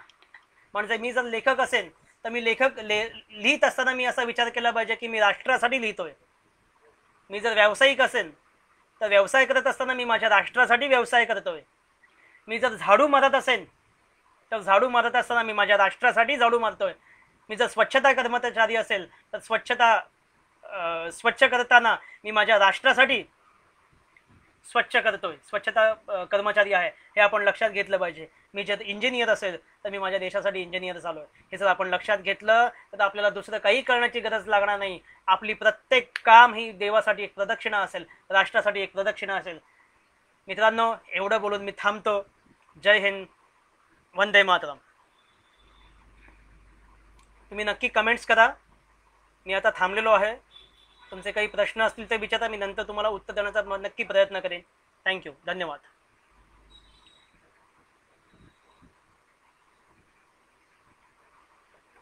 म्हणजे मी जर लेखक असेल तर मी लिहित असताना मी असा विचार केला पाहिजे की मी राष्ट्रासाठी लिहितोय. मी जर व्यावसायिक असेल तर व्यवसाय करत असताना मी माझ्या राष्ट्रासाठी व्यवसाय करतोय. मी जर झाडू मारत असेल तर झाडू मारत असताना मी माझ्या राष्ट्रासाठी झाडू मारतोय. मी जर स्वच्छता कर्मचारी असेल तर स्वच्छ करताना मी माझ्या राष्ट्रासाठी स्वच्छ करतोय, स्वच्छता कर्मचारी आहे हे आपण लक्षात घेतलं पाहिजे. मी जर इंजिनियर असेल तर मी माझ्या देशासाठी इंजिनियर झालोय हे जर आपण लक्षात घेतलं तर आपल्याला दुसरं काही करण्याची गरज लागणार नाही. आपली प्रत्येक काम ही देवासाठी एक प्रदक्षिणा असेल, राष्ट्रासाठी एक प्रदक्षिणा असेल. मित्रांनो, एवढं बोलून मी थांबतो. जय हिंद, वंदे मातरम. तुम्ही नक्की कमेंट्स करा. मी आता थांबलेलो आहे. तुमचे काही प्रश्न असतील ते विचारा, मी नंतर तुम्हाला उत्तर देण्याचा नक्की प्रयत्न करेन. थँक्यू, धन्यवाद.